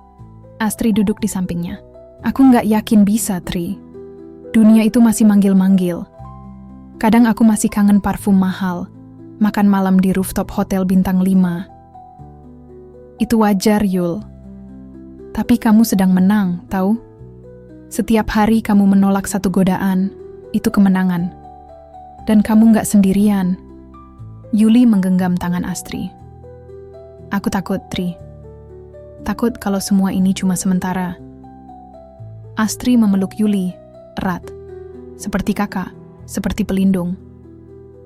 Astri duduk di sampingnya. "Aku nggak yakin bisa, Tri. Dunia itu masih manggil-manggil. Kadang aku masih kangen parfum mahal, makan malam di rooftop hotel bintang 5. Itu wajar, Yul. Tapi kamu sedang menang, tahu? Setiap hari kamu menolak satu godaan, itu kemenangan. Dan kamu nggak sendirian." Yuli menggenggam tangan Astri. "Aku takut, Tri. Takut kalau semua ini cuma sementara." Astri memeluk Yuli erat, seperti kakak, seperti pelindung.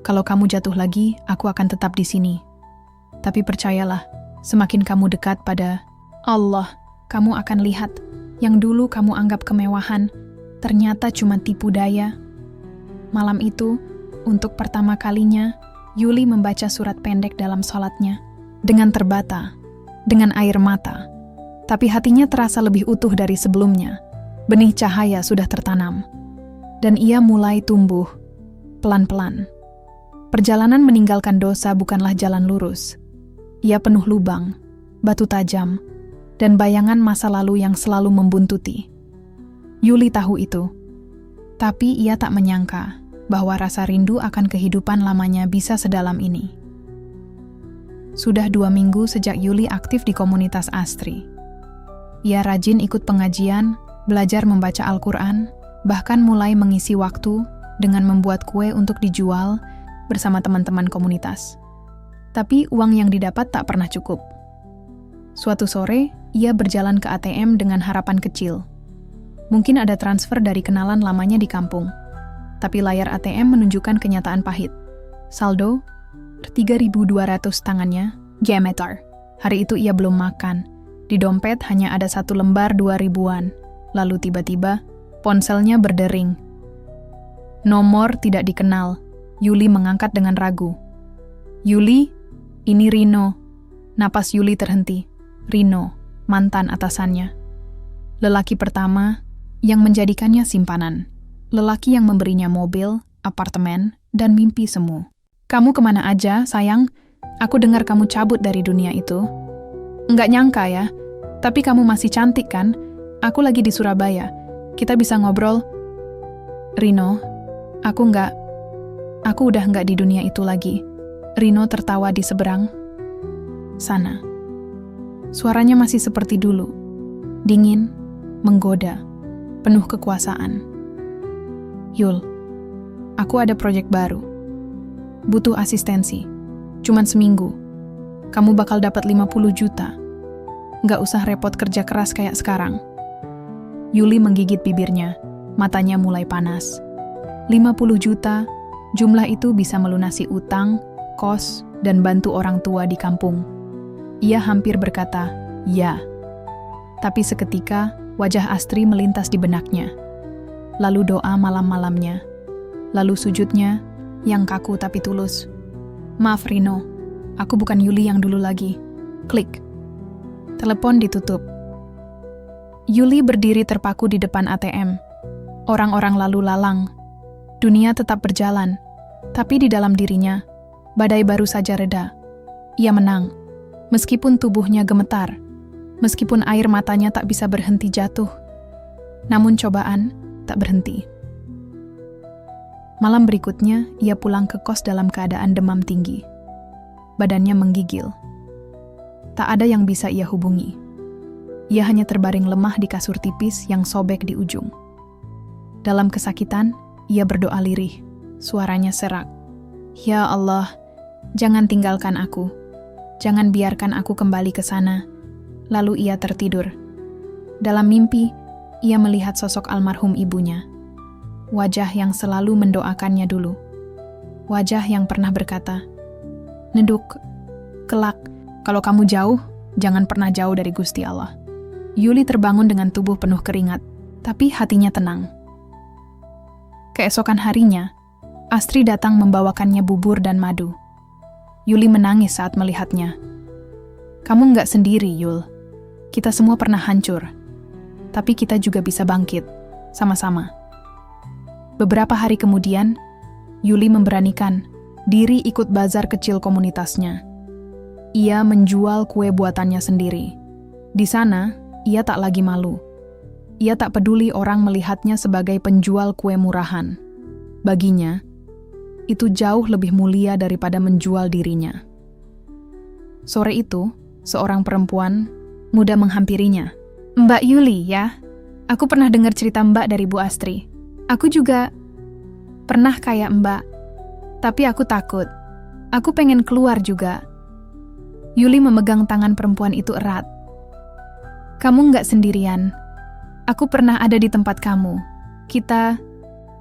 "Kalau kamu jatuh lagi, aku akan tetap di sini. Tapi percayalah, semakin kamu dekat pada Allah, kamu akan lihat yang dulu kamu anggap kemewahan, ternyata cuma tipu daya." Malam itu, untuk pertama kalinya, Yuli membaca surat pendek dalam sholatnya, dengan terbata, dengan air mata. Tapi hatinya terasa lebih utuh dari sebelumnya. Benih cahaya sudah tertanam. Dan ia mulai tumbuh, pelan-pelan. Perjalanan meninggalkan dosa bukanlah jalan lurus. Ia penuh lubang, batu tajam, dan bayangan masa lalu yang selalu membuntuti. Yuli tahu itu. Tapi ia tak menyangka bahwa rasa rindu akan kehidupan lamanya bisa sedalam ini. Sudah 2 minggu sejak Yuli aktif di komunitas Astri. Ia rajin ikut pengajian, belajar membaca Al-Quran, bahkan mulai mengisi waktu dengan membuat kue untuk dijual bersama teman-teman komunitas. Tapi uang yang didapat tak pernah cukup. Suatu sore, ia berjalan ke ATM dengan harapan kecil. Mungkin ada transfer dari kenalan lamanya di kampung. Tapi layar ATM menunjukkan kenyataan pahit. Saldo, 3.200 tangannya, gemetar. Hari itu ia belum makan. Di dompet hanya ada 1 lembar 2.000-an. Lalu tiba-tiba, Ponselnya berdering. Nomor tidak dikenal. Yuli mengangkat dengan ragu. Yuli, ini Rino. Napas Yuli terhenti. Rino, mantan atasannya. Lelaki pertama yang menjadikannya simpanan. Lelaki yang memberinya mobil, apartemen, dan mimpi semu. Kamu kemana aja, sayang? Aku dengar kamu cabut dari dunia itu. Nggak nyangka ya, tapi kamu masih cantik kan? Aku lagi di Surabaya. Kita bisa ngobrol? Rino, aku udah nggak di dunia itu lagi. Rino tertawa di seberang sana. Suaranya masih seperti dulu. Dingin, menggoda, penuh kekuasaan. Yul, aku ada proyek baru. Butuh asistensi. Cuman seminggu. Kamu bakal dapat 50 juta. Nggak usah repot kerja keras kayak sekarang. Yuli menggigit bibirnya. Matanya mulai panas. 50 juta, jumlah itu bisa melunasi utang, kos, dan bantu orang tua di kampung. Ia hampir berkata, ya. Tapi seketika, wajah Astri melintas di benaknya. Lalu doa malam-malamnya. Lalu sujudnya, yang kaku tapi tulus. Maaf Rino, aku bukan Yuli yang dulu lagi. Klik. Telepon ditutup. Yuli berdiri terpaku di depan ATM. Orang-orang lalu lalang. Dunia tetap berjalan, tapi di dalam dirinya, badai baru saja reda. Ia menang, meskipun tubuhnya gemetar, meskipun air matanya tak bisa berhenti jatuh. Namun cobaan tak berhenti. Malam berikutnya, ia pulang ke kos dalam keadaan demam tinggi. Badannya menggigil. Tak ada yang bisa ia hubungi. Ia hanya terbaring lemah di kasur tipis yang sobek di ujung. Dalam kesakitan, ia berdoa lirih. Suaranya serak. Ya Allah, jangan tinggalkan aku. Jangan biarkan aku kembali ke sana. Lalu ia tertidur. Dalam mimpi, ia melihat sosok almarhum ibunya. Wajah yang selalu mendoakannya dulu. Wajah yang pernah berkata, "Neduk, kelak, kalau kamu jauh, jangan pernah jauh dari Gusti Allah." Yuli terbangun dengan tubuh penuh keringat, tapi hatinya tenang. Keesokan harinya, Astri datang membawakannya bubur dan madu. Yuli menangis saat melihatnya. "Kamu nggak sendiri, Yul. Kita semua pernah hancur. Tapi kita juga bisa bangkit, sama-sama." Beberapa hari kemudian, Yuli memberanikan diri ikut bazar kecil komunitasnya. Ia menjual kue buatannya sendiri. Di sana, ia tak lagi malu. Ia tak peduli orang melihatnya sebagai penjual kue murahan. Baginya, itu jauh lebih mulia daripada menjual dirinya. Sore itu, seorang perempuan muda menghampirinya. "Mbak Yuli ya, aku pernah dengar cerita Mbak dari Bu Astri. Aku juga pernah kayak Mbak, tapi aku takut. Aku pengen keluar juga." Yuli memegang tangan perempuan itu erat. "Kamu nggak sendirian. Aku pernah ada di tempat kamu. Kita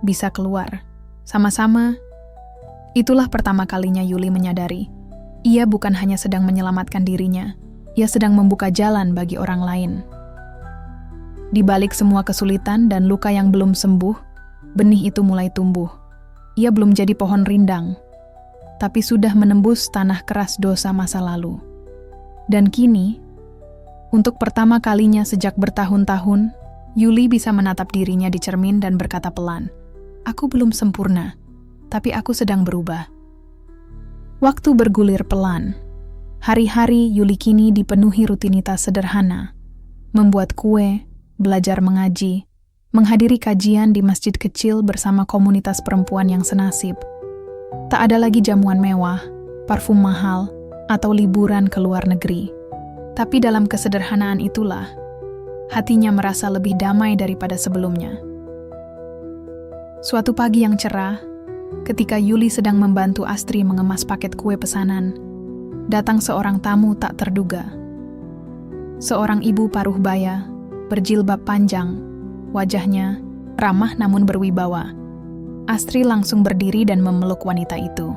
bisa keluar. Sama-sama." Itulah pertama kalinya Yuli menyadari. Ia bukan hanya sedang menyelamatkan dirinya, ia sedang membuka jalan bagi orang lain. Di balik semua kesulitan dan luka yang belum sembuh, benih itu mulai tumbuh. Ia belum jadi pohon rindang, tapi sudah menembus tanah keras dosa masa lalu. Dan kini, untuk pertama kalinya sejak bertahun-tahun, Yuli bisa menatap dirinya di cermin dan berkata pelan, "Aku belum sempurna, tapi aku sedang berubah." Waktu bergulir pelan. Hari-hari Yuli kini dipenuhi rutinitas sederhana. Membuat kue, belajar mengaji, menghadiri kajian di masjid kecil bersama komunitas perempuan yang senasib. Tak ada lagi jamuan mewah, parfum mahal, atau liburan ke luar negeri. Tapi dalam kesederhanaan itulah, hatinya merasa lebih damai daripada sebelumnya. Suatu pagi yang cerah, ketika Yuli sedang membantu Astri mengemas paket kue pesanan, datang seorang tamu tak terduga. Seorang ibu paruh baya, berjilbab panjang, wajahnya ramah namun berwibawa. Astri langsung berdiri dan memeluk wanita itu.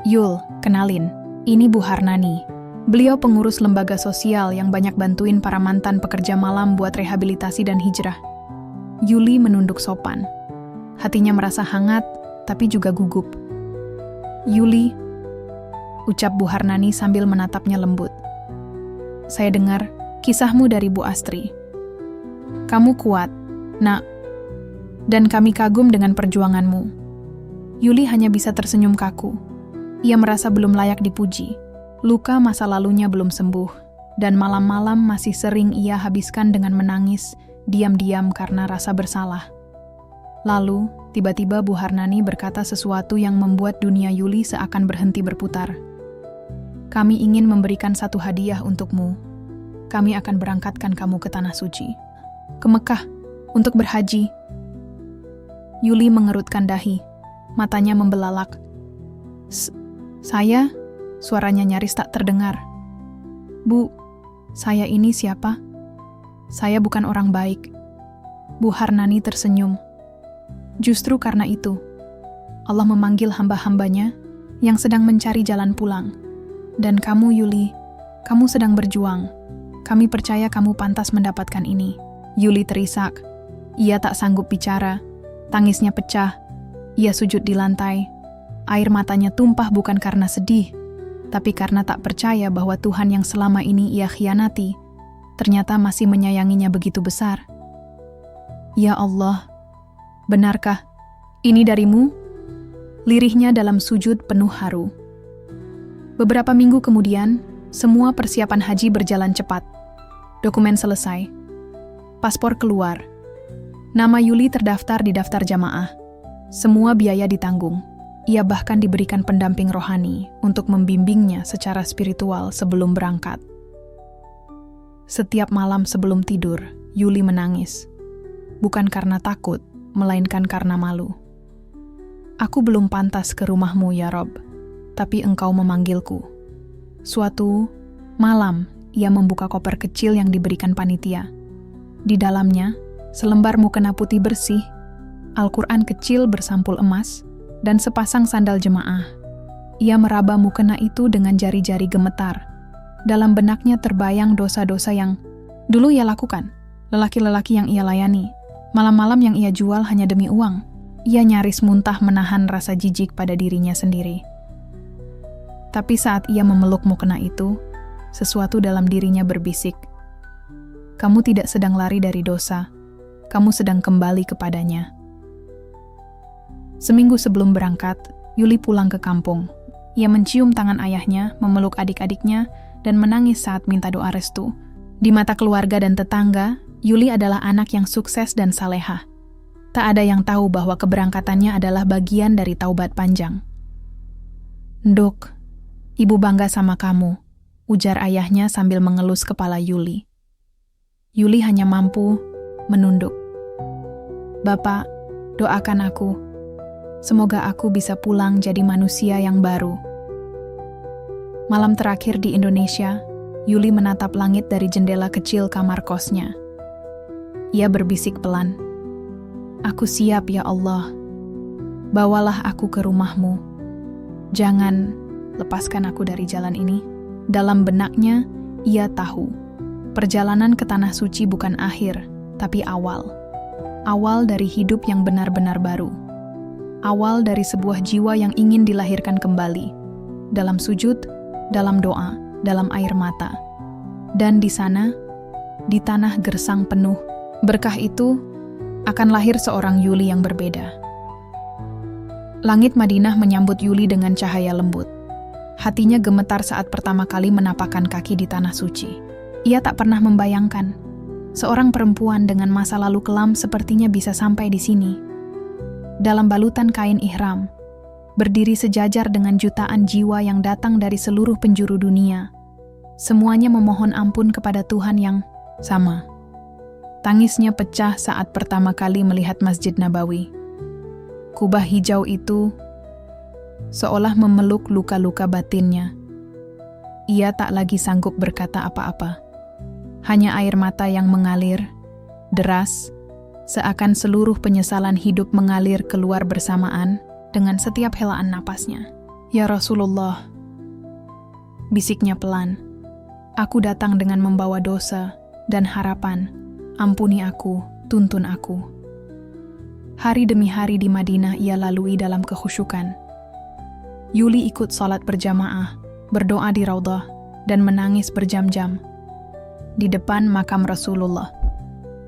"Yul, kenalin, ini Bu Harnani. Beliau pengurus lembaga sosial yang banyak bantuin para mantan pekerja malam buat rehabilitasi dan hijrah." Yuli menunduk sopan. Hatinya merasa hangat, tapi juga gugup. "Yuli," ucap Bu Harnani sambil menatapnya lembut. "Saya dengar kisahmu dari Bu Astri. Kamu kuat, Nak, dan kami kagum dengan perjuanganmu." Yuli hanya bisa tersenyum kaku. Ia merasa belum layak dipuji. Luka masa lalunya belum sembuh, dan malam-malam masih sering ia habiskan dengan menangis, diam-diam karena rasa bersalah. Lalu, tiba-tiba Bu Harnani berkata sesuatu yang membuat dunia Yuli seakan berhenti berputar. "Kami ingin memberikan satu hadiah untukmu. Kami akan berangkatkan kamu ke Tanah Suci, ke Mekah, untuk berhaji." Yuli mengerutkan dahi, matanya membelalak. Saya?" Suaranya nyaris tak terdengar. "Bu, saya ini siapa? Saya bukan orang baik." Bu Harnani tersenyum. "Justru karena itu, Allah memanggil hamba-hambanya yang sedang mencari jalan pulang. Dan kamu, Yuli, kamu sedang berjuang. Kami percaya kamu pantas mendapatkan ini." Yuli terisak. Ia tak sanggup bicara. Tangisnya pecah. Ia sujud di lantai. Air matanya tumpah bukan karena sedih, tapi karena tak percaya bahwa Tuhan yang selama ini ia khianati, ternyata masih menyayanginya begitu besar. "Ya Allah, benarkah ini darimu?" Lirihnya dalam sujud penuh haru. Beberapa minggu kemudian, semua persiapan haji berjalan cepat. Dokumen selesai. Paspor keluar. Nama Yuli terdaftar di daftar jamaah. Semua biaya ditanggung. Ia bahkan diberikan pendamping rohani untuk membimbingnya secara spiritual sebelum berangkat. Setiap malam sebelum tidur, Yuli menangis. Bukan karena takut, melainkan karena malu. "Aku belum pantas ke rumahmu, ya Rob, tapi engkau memanggilku." Suatu malam, ia membuka koper kecil yang diberikan panitia. Di dalamnya, selembar mukena putih bersih, Al-Quran kecil bersampul emas, dan sepasang sandal jemaah. Ia meraba mukena itu dengan jari-jari gemetar. Dalam benaknya terbayang dosa-dosa yang dulu ia lakukan, lelaki-lelaki yang ia layani, malam-malam yang ia jual hanya demi uang. Ia nyaris muntah menahan rasa jijik pada dirinya sendiri. Tapi saat ia memeluk mukena itu, sesuatu dalam dirinya berbisik, "Kamu tidak sedang lari dari dosa, kamu sedang kembali kepadanya." Seminggu sebelum berangkat, Yuli pulang ke kampung. Ia mencium tangan ayahnya, memeluk adik-adiknya, dan menangis saat minta doa restu. Di mata keluarga dan tetangga, Yuli adalah anak yang sukses dan salehah. Tak ada yang tahu bahwa keberangkatannya adalah bagian dari taubat panjang. "Nduk, ibu bangga sama kamu," ujar ayahnya sambil mengelus kepala Yuli. Yuli hanya mampu menunduk. "Bapak, doakan aku. Semoga aku bisa pulang jadi manusia yang baru." Malam terakhir di Indonesia, Yuli menatap langit dari jendela kecil kamar kosnya. Ia berbisik pelan, "Aku siap ya Allah. Bawalah aku ke rumahmu. Jangan lepaskan aku dari jalan ini." Dalam benaknya, ia tahu, perjalanan ke Tanah Suci bukan akhir, tapi awal. Awal dari hidup yang benar-benar baru. Awal dari sebuah jiwa yang ingin dilahirkan kembali, dalam sujud, dalam doa, dalam air mata. Dan di sana, di tanah gersang penuh berkah itu, akan lahir seorang Yuli yang berbeda. Langit Madinah menyambut Yuli dengan cahaya lembut. Hatinya gemetar saat pertama kali menapakkan kaki di Tanah Suci. Ia tak pernah membayangkan, seorang perempuan dengan masa lalu kelam sepertinya bisa sampai di sini. Dalam balutan kain ihram, berdiri sejajar dengan jutaan jiwa yang datang dari seluruh penjuru dunia. Semuanya memohon ampun kepada Tuhan yang sama. Tangisnya pecah saat pertama kali melihat Masjid Nabawi. Kubah hijau itu seolah memeluk luka-luka batinnya. Ia tak lagi sanggup berkata apa-apa. Hanya air mata yang mengalir, deras, seakan seluruh penyesalan hidup mengalir keluar bersamaan dengan setiap helaan napasnya. "Ya Rasulullah," bisiknya pelan, "aku datang dengan membawa dosa dan harapan. Ampuni aku, tuntun aku." Hari demi hari di Madinah ia lalui dalam kekhusyukan. Yuli ikut sholat berjamaah, berdoa di Raudhah, dan menangis berjam-jam. Di depan makam Rasulullah,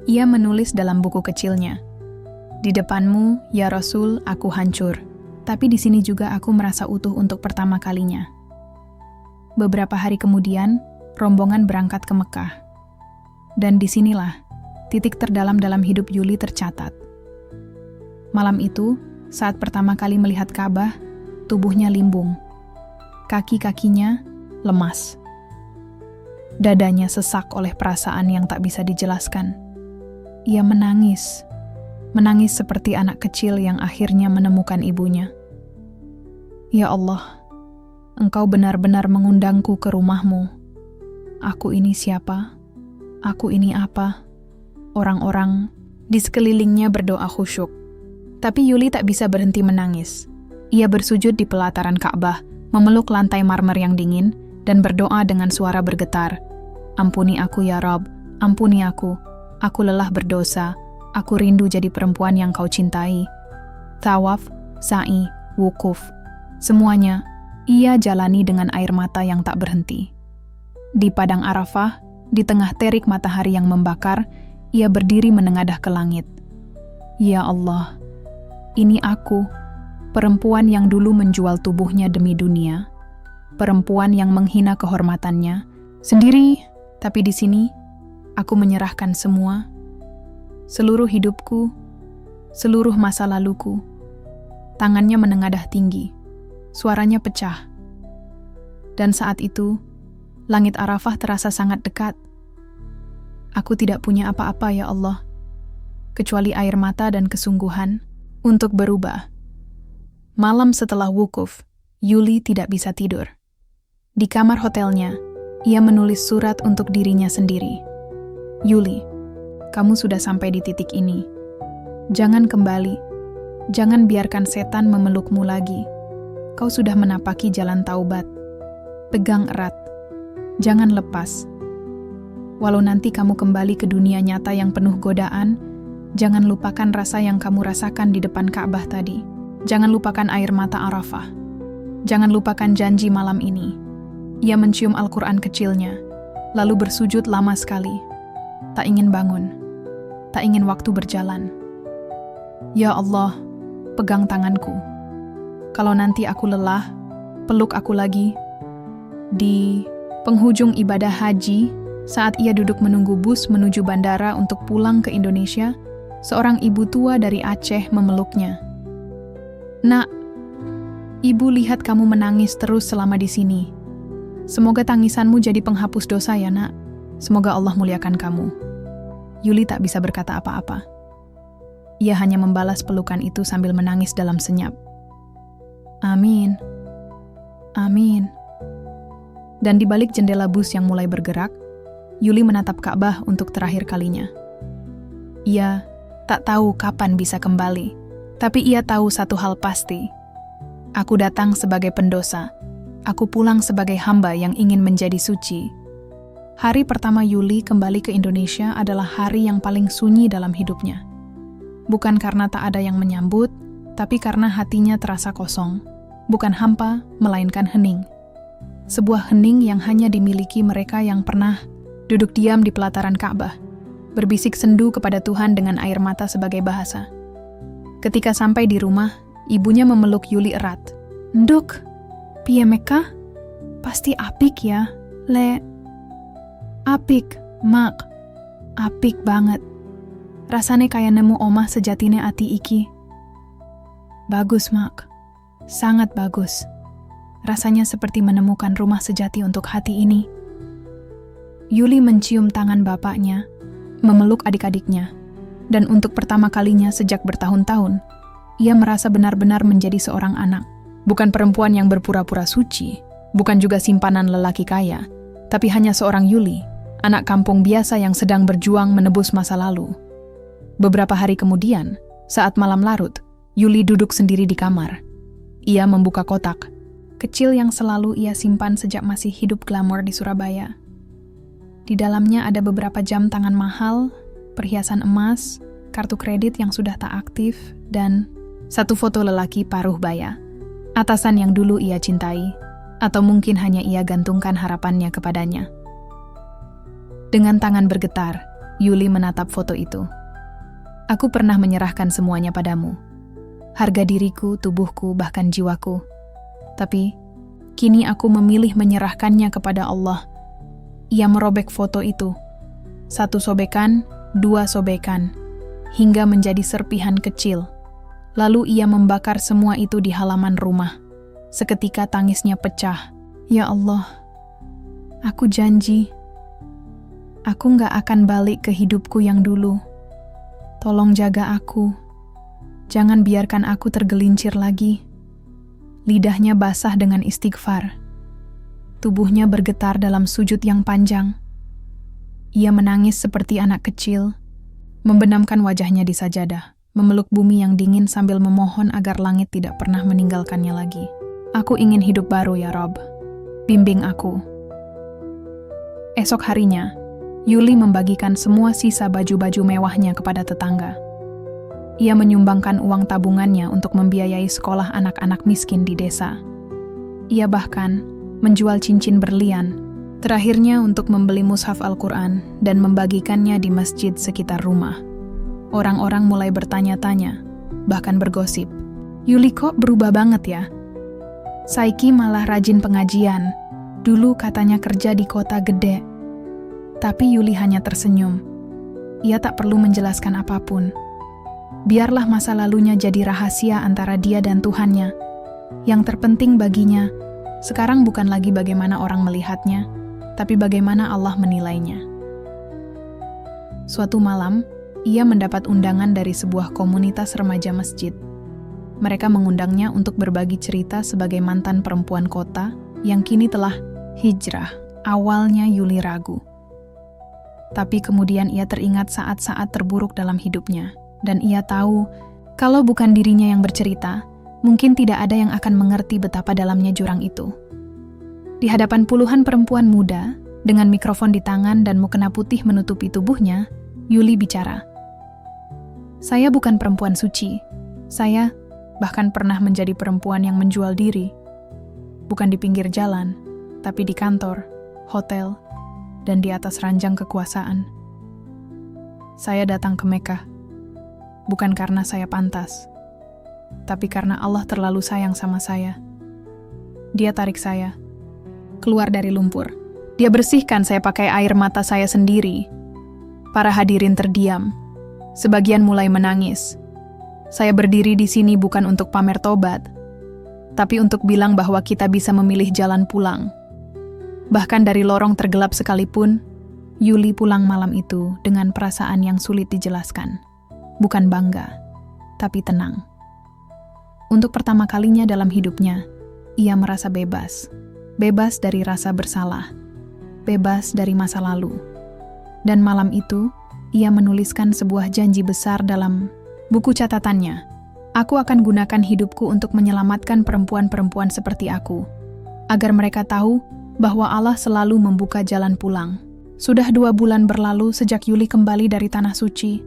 ia menulis dalam buku kecilnya, "Di depanmu, ya Rasul, aku hancur. Tapi di sini juga aku merasa utuh untuk pertama kalinya." Beberapa hari kemudian, rombongan berangkat ke Mekah. Dan disinilah titik terdalam dalam hidup Yuli tercatat. Malam itu, saat pertama kali melihat Ka'bah, tubuhnya limbung. Kaki-kakinya lemas. Dadanya sesak oleh perasaan yang tak bisa dijelaskan. Ia menangis. Menangis seperti anak kecil yang akhirnya menemukan ibunya. "Ya Allah, Engkau benar-benar mengundangku ke rumahmu. Aku ini siapa? Aku ini apa?" Orang-orang di sekelilingnya berdoa khusyuk. Tapi Yuli tak bisa berhenti menangis. Ia bersujud di pelataran Ka'bah, memeluk lantai marmer yang dingin, dan berdoa dengan suara bergetar. "Ampuni aku ya Rabb, ampuni aku. Aku lelah berdosa. Aku rindu jadi perempuan yang Kau cintai." Tawaf, sa'i, wukuf, semuanya ia jalani dengan air mata yang tak berhenti. Di padang Arafah, di tengah terik matahari yang membakar, ia berdiri menengadah ke langit. "Ya Allah, ini aku, perempuan yang dulu menjual tubuhnya demi dunia, perempuan yang menghina kehormatannya, sendiri, tapi di sini, aku menyerahkan semua, seluruh hidupku, seluruh masa laluku." Tangannya menengadah tinggi, suaranya pecah. Dan saat itu, langit Arafah terasa sangat dekat. "Aku tidak punya apa-apa ya Allah, kecuali air mata dan kesungguhan untuk berubah." Malam setelah wukuf, Yuli tidak bisa tidur. Di kamar hotelnya, ia menulis surat untuk dirinya sendiri. "Yuli, kamu sudah sampai di titik ini. Jangan kembali. Jangan biarkan setan memelukmu lagi. Kau sudah menapaki jalan taubat. Pegang erat. Jangan lepas. Walau nanti kamu kembali ke dunia nyata yang penuh godaan, jangan lupakan rasa yang kamu rasakan di depan Ka'bah tadi. Jangan lupakan air mata Arafah. Jangan lupakan janji malam ini." Ia mencium Al-Quran kecilnya, lalu bersujud lama sekali. Tak ingin bangun. Tak ingin waktu berjalan. "Ya Allah, pegang tanganku. Kalau nanti aku lelah, peluk aku lagi." Di penghujung ibadah haji, saat ia duduk menunggu bus menuju bandara untuk pulang ke Indonesia, seorang ibu tua dari Aceh memeluknya. "Nak, Ibu lihat kamu menangis terus selama di sini. Semoga tangisanmu jadi penghapus dosa ya, Nak. Semoga Allah muliakan kamu." Yuli tak bisa berkata apa-apa. Ia hanya membalas pelukan itu sambil menangis dalam senyap. "Amin. Amin." Dan di balik jendela bus yang mulai bergerak, Yuli menatap Ka'bah untuk terakhir kalinya. Ia tak tahu kapan bisa kembali, tapi ia tahu satu hal pasti. Aku datang sebagai pendosa. Aku pulang sebagai hamba yang ingin menjadi suci. Hari pertama Yuli kembali ke Indonesia adalah hari yang paling sunyi dalam hidupnya. Bukan karena tak ada yang menyambut, tapi karena hatinya terasa kosong. Bukan hampa, melainkan hening. Sebuah hening yang hanya dimiliki mereka yang pernah duduk diam di pelataran Ka'bah, berbisik sendu kepada Tuhan dengan air mata sebagai bahasa. Ketika sampai di rumah, ibunya memeluk Yuli erat. "Nduk, piye Meka? Pasti apik ya, Le." "Apik, Mak. Apik banget. Rasane kaya nemu omah sejatine ati iki." "Bagus, Mak. Sangat bagus. Rasanya seperti menemukan rumah sejati untuk hati ini." Yuli mencium tangan bapaknya, memeluk adik-adiknya, dan untuk pertama kalinya sejak bertahun-tahun, ia merasa benar-benar menjadi seorang anak. Bukan perempuan yang berpura-pura suci, bukan juga simpanan lelaki kaya, tapi hanya seorang Yuli, anak kampung biasa yang sedang berjuang menebus masa lalu. Beberapa hari kemudian, saat malam larut, Yuli duduk sendiri di kamar. Ia membuka kotak kecil yang selalu ia simpan sejak masih hidup glamor di Surabaya. Di dalamnya ada beberapa jam tangan mahal, perhiasan emas, kartu kredit yang sudah tak aktif, dan satu foto lelaki paruh baya. Atasan yang dulu ia cintai, atau mungkin hanya ia gantungkan harapannya kepadanya. Dengan tangan bergetar, Yuli menatap foto itu. Aku pernah menyerahkan semuanya padamu. Harga diriku, tubuhku, bahkan jiwaku. Tapi, kini aku memilih menyerahkannya kepada Allah. Ia merobek foto itu. Satu sobekan, dua sobekan, hingga menjadi serpihan kecil. Lalu ia membakar semua itu di halaman rumah. Seketika tangisnya pecah. Ya Allah, aku janji. Aku gak akan balik ke hidupku yang dulu. Tolong jaga aku. Jangan biarkan aku tergelincir lagi. Lidahnya basah dengan istighfar. Tubuhnya bergetar dalam sujud yang panjang. Ia menangis seperti anak kecil, membenamkan wajahnya di sajadah, memeluk bumi yang dingin sambil memohon agar langit tidak pernah meninggalkannya lagi. Aku ingin hidup baru ya Rob. Bimbing aku. Esok harinya, Yuli membagikan semua sisa baju-baju mewahnya kepada tetangga. Ia menyumbangkan uang tabungannya untuk membiayai sekolah anak-anak miskin di desa. Ia bahkan menjual cincin berlian, terakhirnya untuk membeli mushaf Al-Quran dan membagikannya di masjid sekitar rumah. Orang-orang mulai bertanya-tanya, bahkan bergosip, Yuli kok berubah banget ya? Saiki malah rajin pengajian, dulu katanya kerja di kota gede. Tapi Yuli hanya tersenyum. Ia tak perlu menjelaskan apapun. Biarlah masa lalunya jadi rahasia antara dia dan Tuhannya. Yang terpenting baginya, sekarang bukan lagi bagaimana orang melihatnya, tapi bagaimana Allah menilainya. Suatu malam, ia mendapat undangan dari sebuah komunitas remaja masjid. Mereka mengundangnya untuk berbagi cerita sebagai mantan perempuan kota yang kini telah hijrah. Awalnya Yuli ragu. Tapi kemudian ia teringat saat-saat terburuk dalam hidupnya. Dan ia tahu, kalau bukan dirinya yang bercerita, mungkin tidak ada yang akan mengerti betapa dalamnya jurang itu. Di hadapan puluhan perempuan muda, dengan mikrofon di tangan dan mukena putih menutupi tubuhnya, Yuli bicara. Saya bukan perempuan suci. Saya bahkan pernah menjadi perempuan yang menjual diri. Bukan di pinggir jalan, tapi di kantor, hotel, dan di atas ranjang kekuasaan. Saya datang ke Mekah, bukan karena saya pantas, tapi karena Allah terlalu sayang sama saya. Dia tarik saya keluar dari lumpur. Dia bersihkan saya pakai air mata saya sendiri. Para hadirin terdiam. Sebagian mulai menangis. Saya berdiri di sini bukan untuk pamer tobat, tapi untuk bilang bahwa kita bisa memilih jalan pulang. Bahkan dari lorong tergelap sekalipun, Yuli pulang malam itu dengan perasaan yang sulit dijelaskan. Bukan bangga, tapi tenang. Untuk pertama kalinya dalam hidupnya, ia merasa bebas. Bebas dari rasa bersalah. Bebas dari masa lalu. Dan malam itu, ia menuliskan sebuah janji besar dalam buku catatannya. Aku akan gunakan hidupku untuk menyelamatkan perempuan-perempuan seperti aku. Agar mereka tahu bahwa Allah selalu membuka jalan pulang. Sudah 2 bulan berlalu sejak Yuli kembali dari Tanah Suci.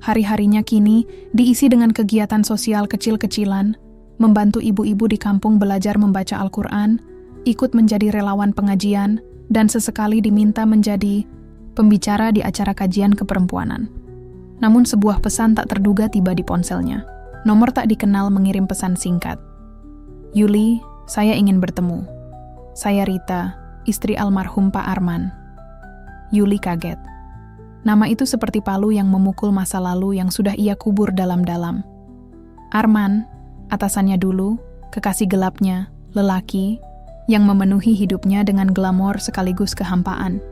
Hari-harinya kini diisi dengan kegiatan sosial kecil-kecilan, membantu ibu-ibu di kampung belajar membaca Al-Quran, ikut menjadi relawan pengajian, dan sesekali diminta menjadi pembicara di acara kajian keperempuanan. Namun sebuah pesan tak terduga tiba di ponselnya. Nomor tak dikenal mengirim pesan singkat. Yuli, saya ingin bertemu. Saya Rita, istri almarhum Pak Arman. Yuli kaget. Nama itu seperti palu yang memukul masa lalu yang sudah ia kubur dalam-dalam. Arman, atasannya dulu, kekasih gelapnya, lelaki, yang memenuhi hidupnya dengan glamor sekaligus kehampaan,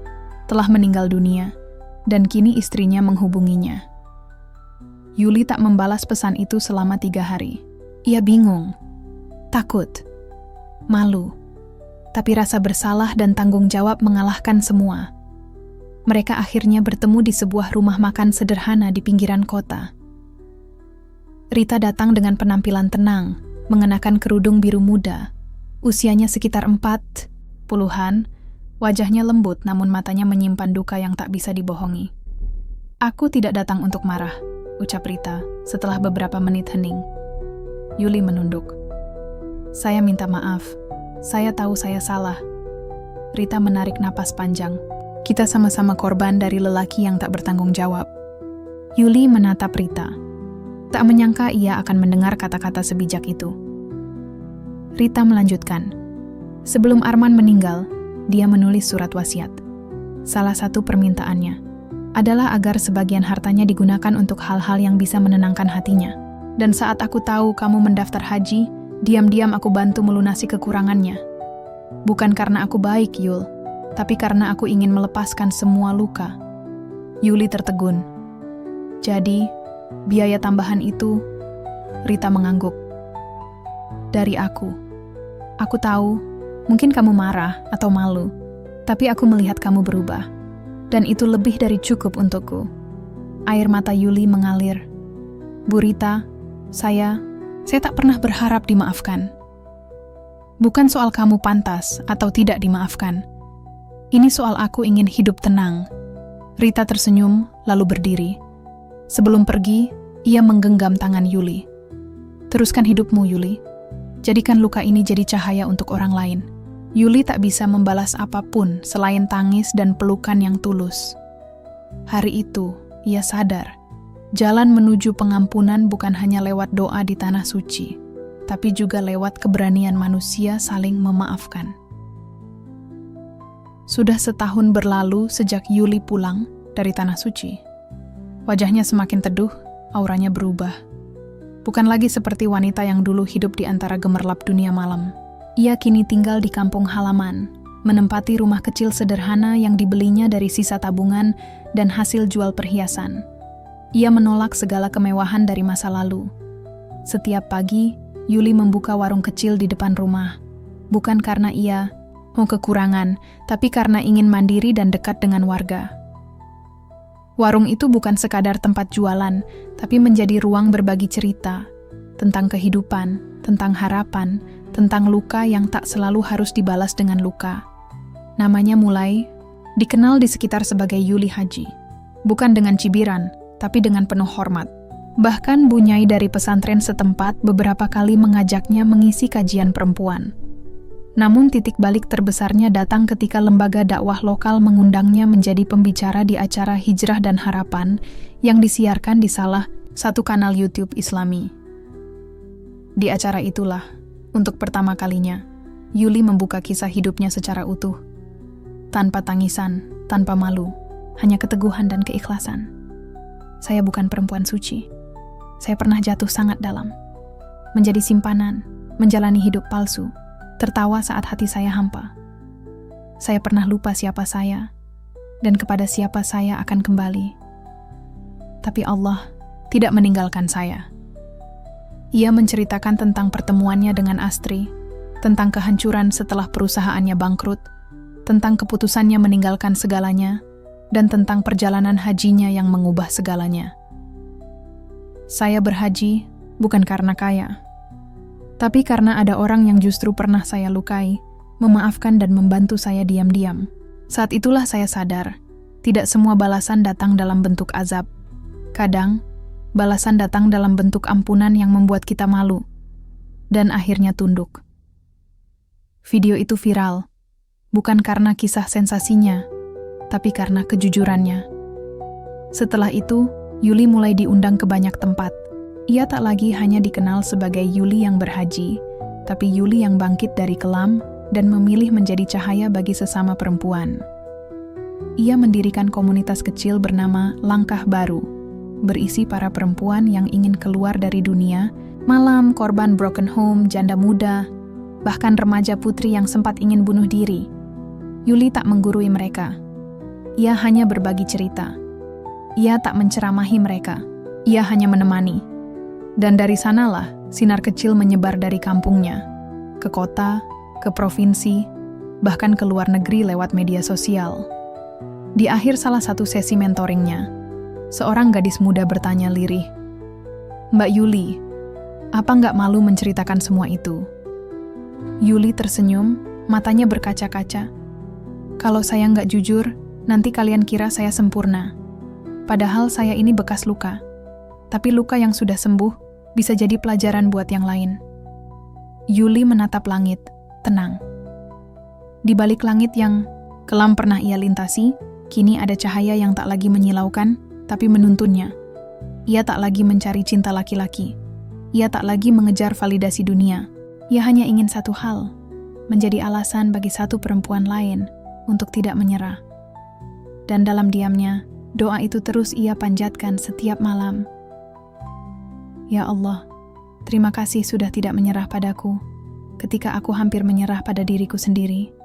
telah meninggal dunia, dan kini istrinya menghubunginya. Yuli tak membalas pesan itu selama 3 hari. Ia bingung, takut, malu, tapi rasa bersalah dan tanggung jawab mengalahkan semua. Mereka akhirnya bertemu di sebuah rumah makan sederhana di pinggiran kota. Rita datang dengan penampilan tenang, mengenakan kerudung biru muda. Usianya sekitar 40-an, wajahnya lembut namun matanya menyimpan duka yang tak bisa dibohongi. Aku tidak datang untuk marah. ucap Rita setelah beberapa menit hening. Yuli menunduk. Saya minta maaf. Saya tahu saya salah. Rita menarik napas panjang. Kita sama-sama korban dari lelaki yang tak bertanggung jawab. Yuli menatap Rita. Tak menyangka ia akan mendengar kata-kata sebijak itu. Rita melanjutkan. Sebelum Arman meninggal, dia menulis surat wasiat. Salah satu permintaannya adalah agar sebagian hartanya digunakan untuk hal-hal yang bisa menenangkan hatinya. Dan saat aku tahu kamu mendaftar haji, diam-diam aku bantu melunasi kekurangannya. Bukan karena aku baik, Yul, tapi karena aku ingin melepaskan semua luka. Yuli tertegun. Jadi, biaya tambahan itu, Rita mengangguk. Dari aku. Aku tahu, mungkin kamu marah atau malu, tapi aku melihat kamu berubah. Dan itu lebih dari cukup untukku. Air mata Yuli mengalir. Bu Rita, saya tak pernah berharap dimaafkan. Bukan soal kamu pantas atau tidak dimaafkan. Ini soal aku ingin hidup tenang. Rita tersenyum, lalu berdiri. Sebelum pergi, ia menggenggam tangan Yuli. Teruskan hidupmu, Yuli. Jadikan luka ini jadi cahaya untuk orang lain. Yuli tak bisa membalas apapun selain tangis dan pelukan yang tulus. Hari itu, ia sadar, jalan menuju pengampunan bukan hanya lewat doa di tanah suci, tapi juga lewat keberanian manusia saling memaafkan. Sudah setahun berlalu sejak Yuli pulang dari tanah suci. Wajahnya semakin teduh, auranya berubah. Bukan lagi seperti wanita yang dulu hidup di antara gemerlap dunia malam. Ia kini tinggal di kampung halaman, menempati rumah kecil sederhana yang dibelinya dari sisa tabungan dan hasil jual perhiasan. Ia menolak segala kemewahan dari masa lalu. Setiap pagi, Yuli membuka warung kecil di depan rumah. Bukan karena ia mau kekurangan, tapi karena ingin mandiri dan dekat dengan warga. Warung itu bukan sekadar tempat jualan, tapi menjadi ruang berbagi cerita tentang kehidupan, tentang harapan, tentang luka yang tak selalu harus dibalas dengan luka. Namanya mulai dikenal di sekitar sebagai Yuli Haji. Bukan dengan cibiran, tapi dengan penuh hormat. Bahkan bunyai dari pesantren setempat beberapa kali mengajaknya mengisi kajian perempuan. Namun titik balik terbesarnya datang ketika lembaga dakwah lokal mengundangnya menjadi pembicara di acara Hijrah dan Harapan yang disiarkan di salah satu kanal YouTube Islami. Di acara itulah, untuk pertama kalinya, Yuli membuka kisah hidupnya secara utuh. Tanpa tangisan, tanpa malu, hanya keteguhan dan keikhlasan. Saya bukan perempuan suci. Saya pernah jatuh sangat dalam. Menjadi simpanan, menjalani hidup palsu, tertawa saat hati saya hampa. Saya pernah lupa siapa saya, dan kepada siapa saya akan kembali. Tapi Allah tidak meninggalkan saya. Ia menceritakan tentang pertemuannya dengan Astri, tentang kehancuran setelah perusahaannya bangkrut, tentang keputusannya meninggalkan segalanya, dan tentang perjalanan hajinya yang mengubah segalanya. Saya berhaji bukan karena kaya, tapi karena ada orang yang justru pernah saya lukai, memaafkan dan membantu saya diam-diam. Saat itulah saya sadar, tidak semua balasan datang dalam bentuk azab. Kadang, balasan datang dalam bentuk ampunan yang membuat kita malu, dan akhirnya tunduk. Video itu viral, bukan karena kisah sensasinya, tapi karena kejujurannya. Setelah itu, Yuli mulai diundang ke banyak tempat. Ia tak lagi hanya dikenal sebagai Yuli yang berhaji, tapi Yuli yang bangkit dari kelam dan memilih menjadi cahaya bagi sesama perempuan. Ia mendirikan komunitas kecil bernama Langkah Baru, berisi para perempuan yang ingin keluar dari dunia malam, korban broken home, janda muda, bahkan remaja putri yang sempat ingin bunuh diri. Yuli tak menggurui mereka. Ia hanya berbagi cerita. Ia tak menceramahi mereka. Ia hanya menemani. Dan dari sanalah sinar kecil menyebar dari kampungnya, ke kota, ke provinsi, bahkan ke luar negeri lewat media sosial. Di akhir salah satu sesi mentoringnya, seorang gadis muda bertanya lirih, "Mbak Yuli, apa nggak malu menceritakan semua itu?" Yuli tersenyum, matanya berkaca-kaca. "Kalau saya nggak jujur, nanti kalian kira saya sempurna. Padahal saya ini bekas luka. Tapi luka yang sudah sembuh bisa jadi pelajaran buat yang lain. Yuli menatap langit, tenang. Di balik langit yang kelam pernah ia lintasi, kini ada cahaya yang tak lagi menyilaukan, tapi menuntunnya. Ia tak lagi mencari cinta laki-laki. Ia tak lagi mengejar validasi dunia. Ia hanya ingin satu hal, menjadi alasan bagi satu perempuan lain untuk tidak menyerah. Dan dalam diamnya, doa itu terus ia panjatkan setiap malam. Ya Allah, terima kasih sudah tidak menyerah padaku ketika aku hampir menyerah pada diriku sendiri.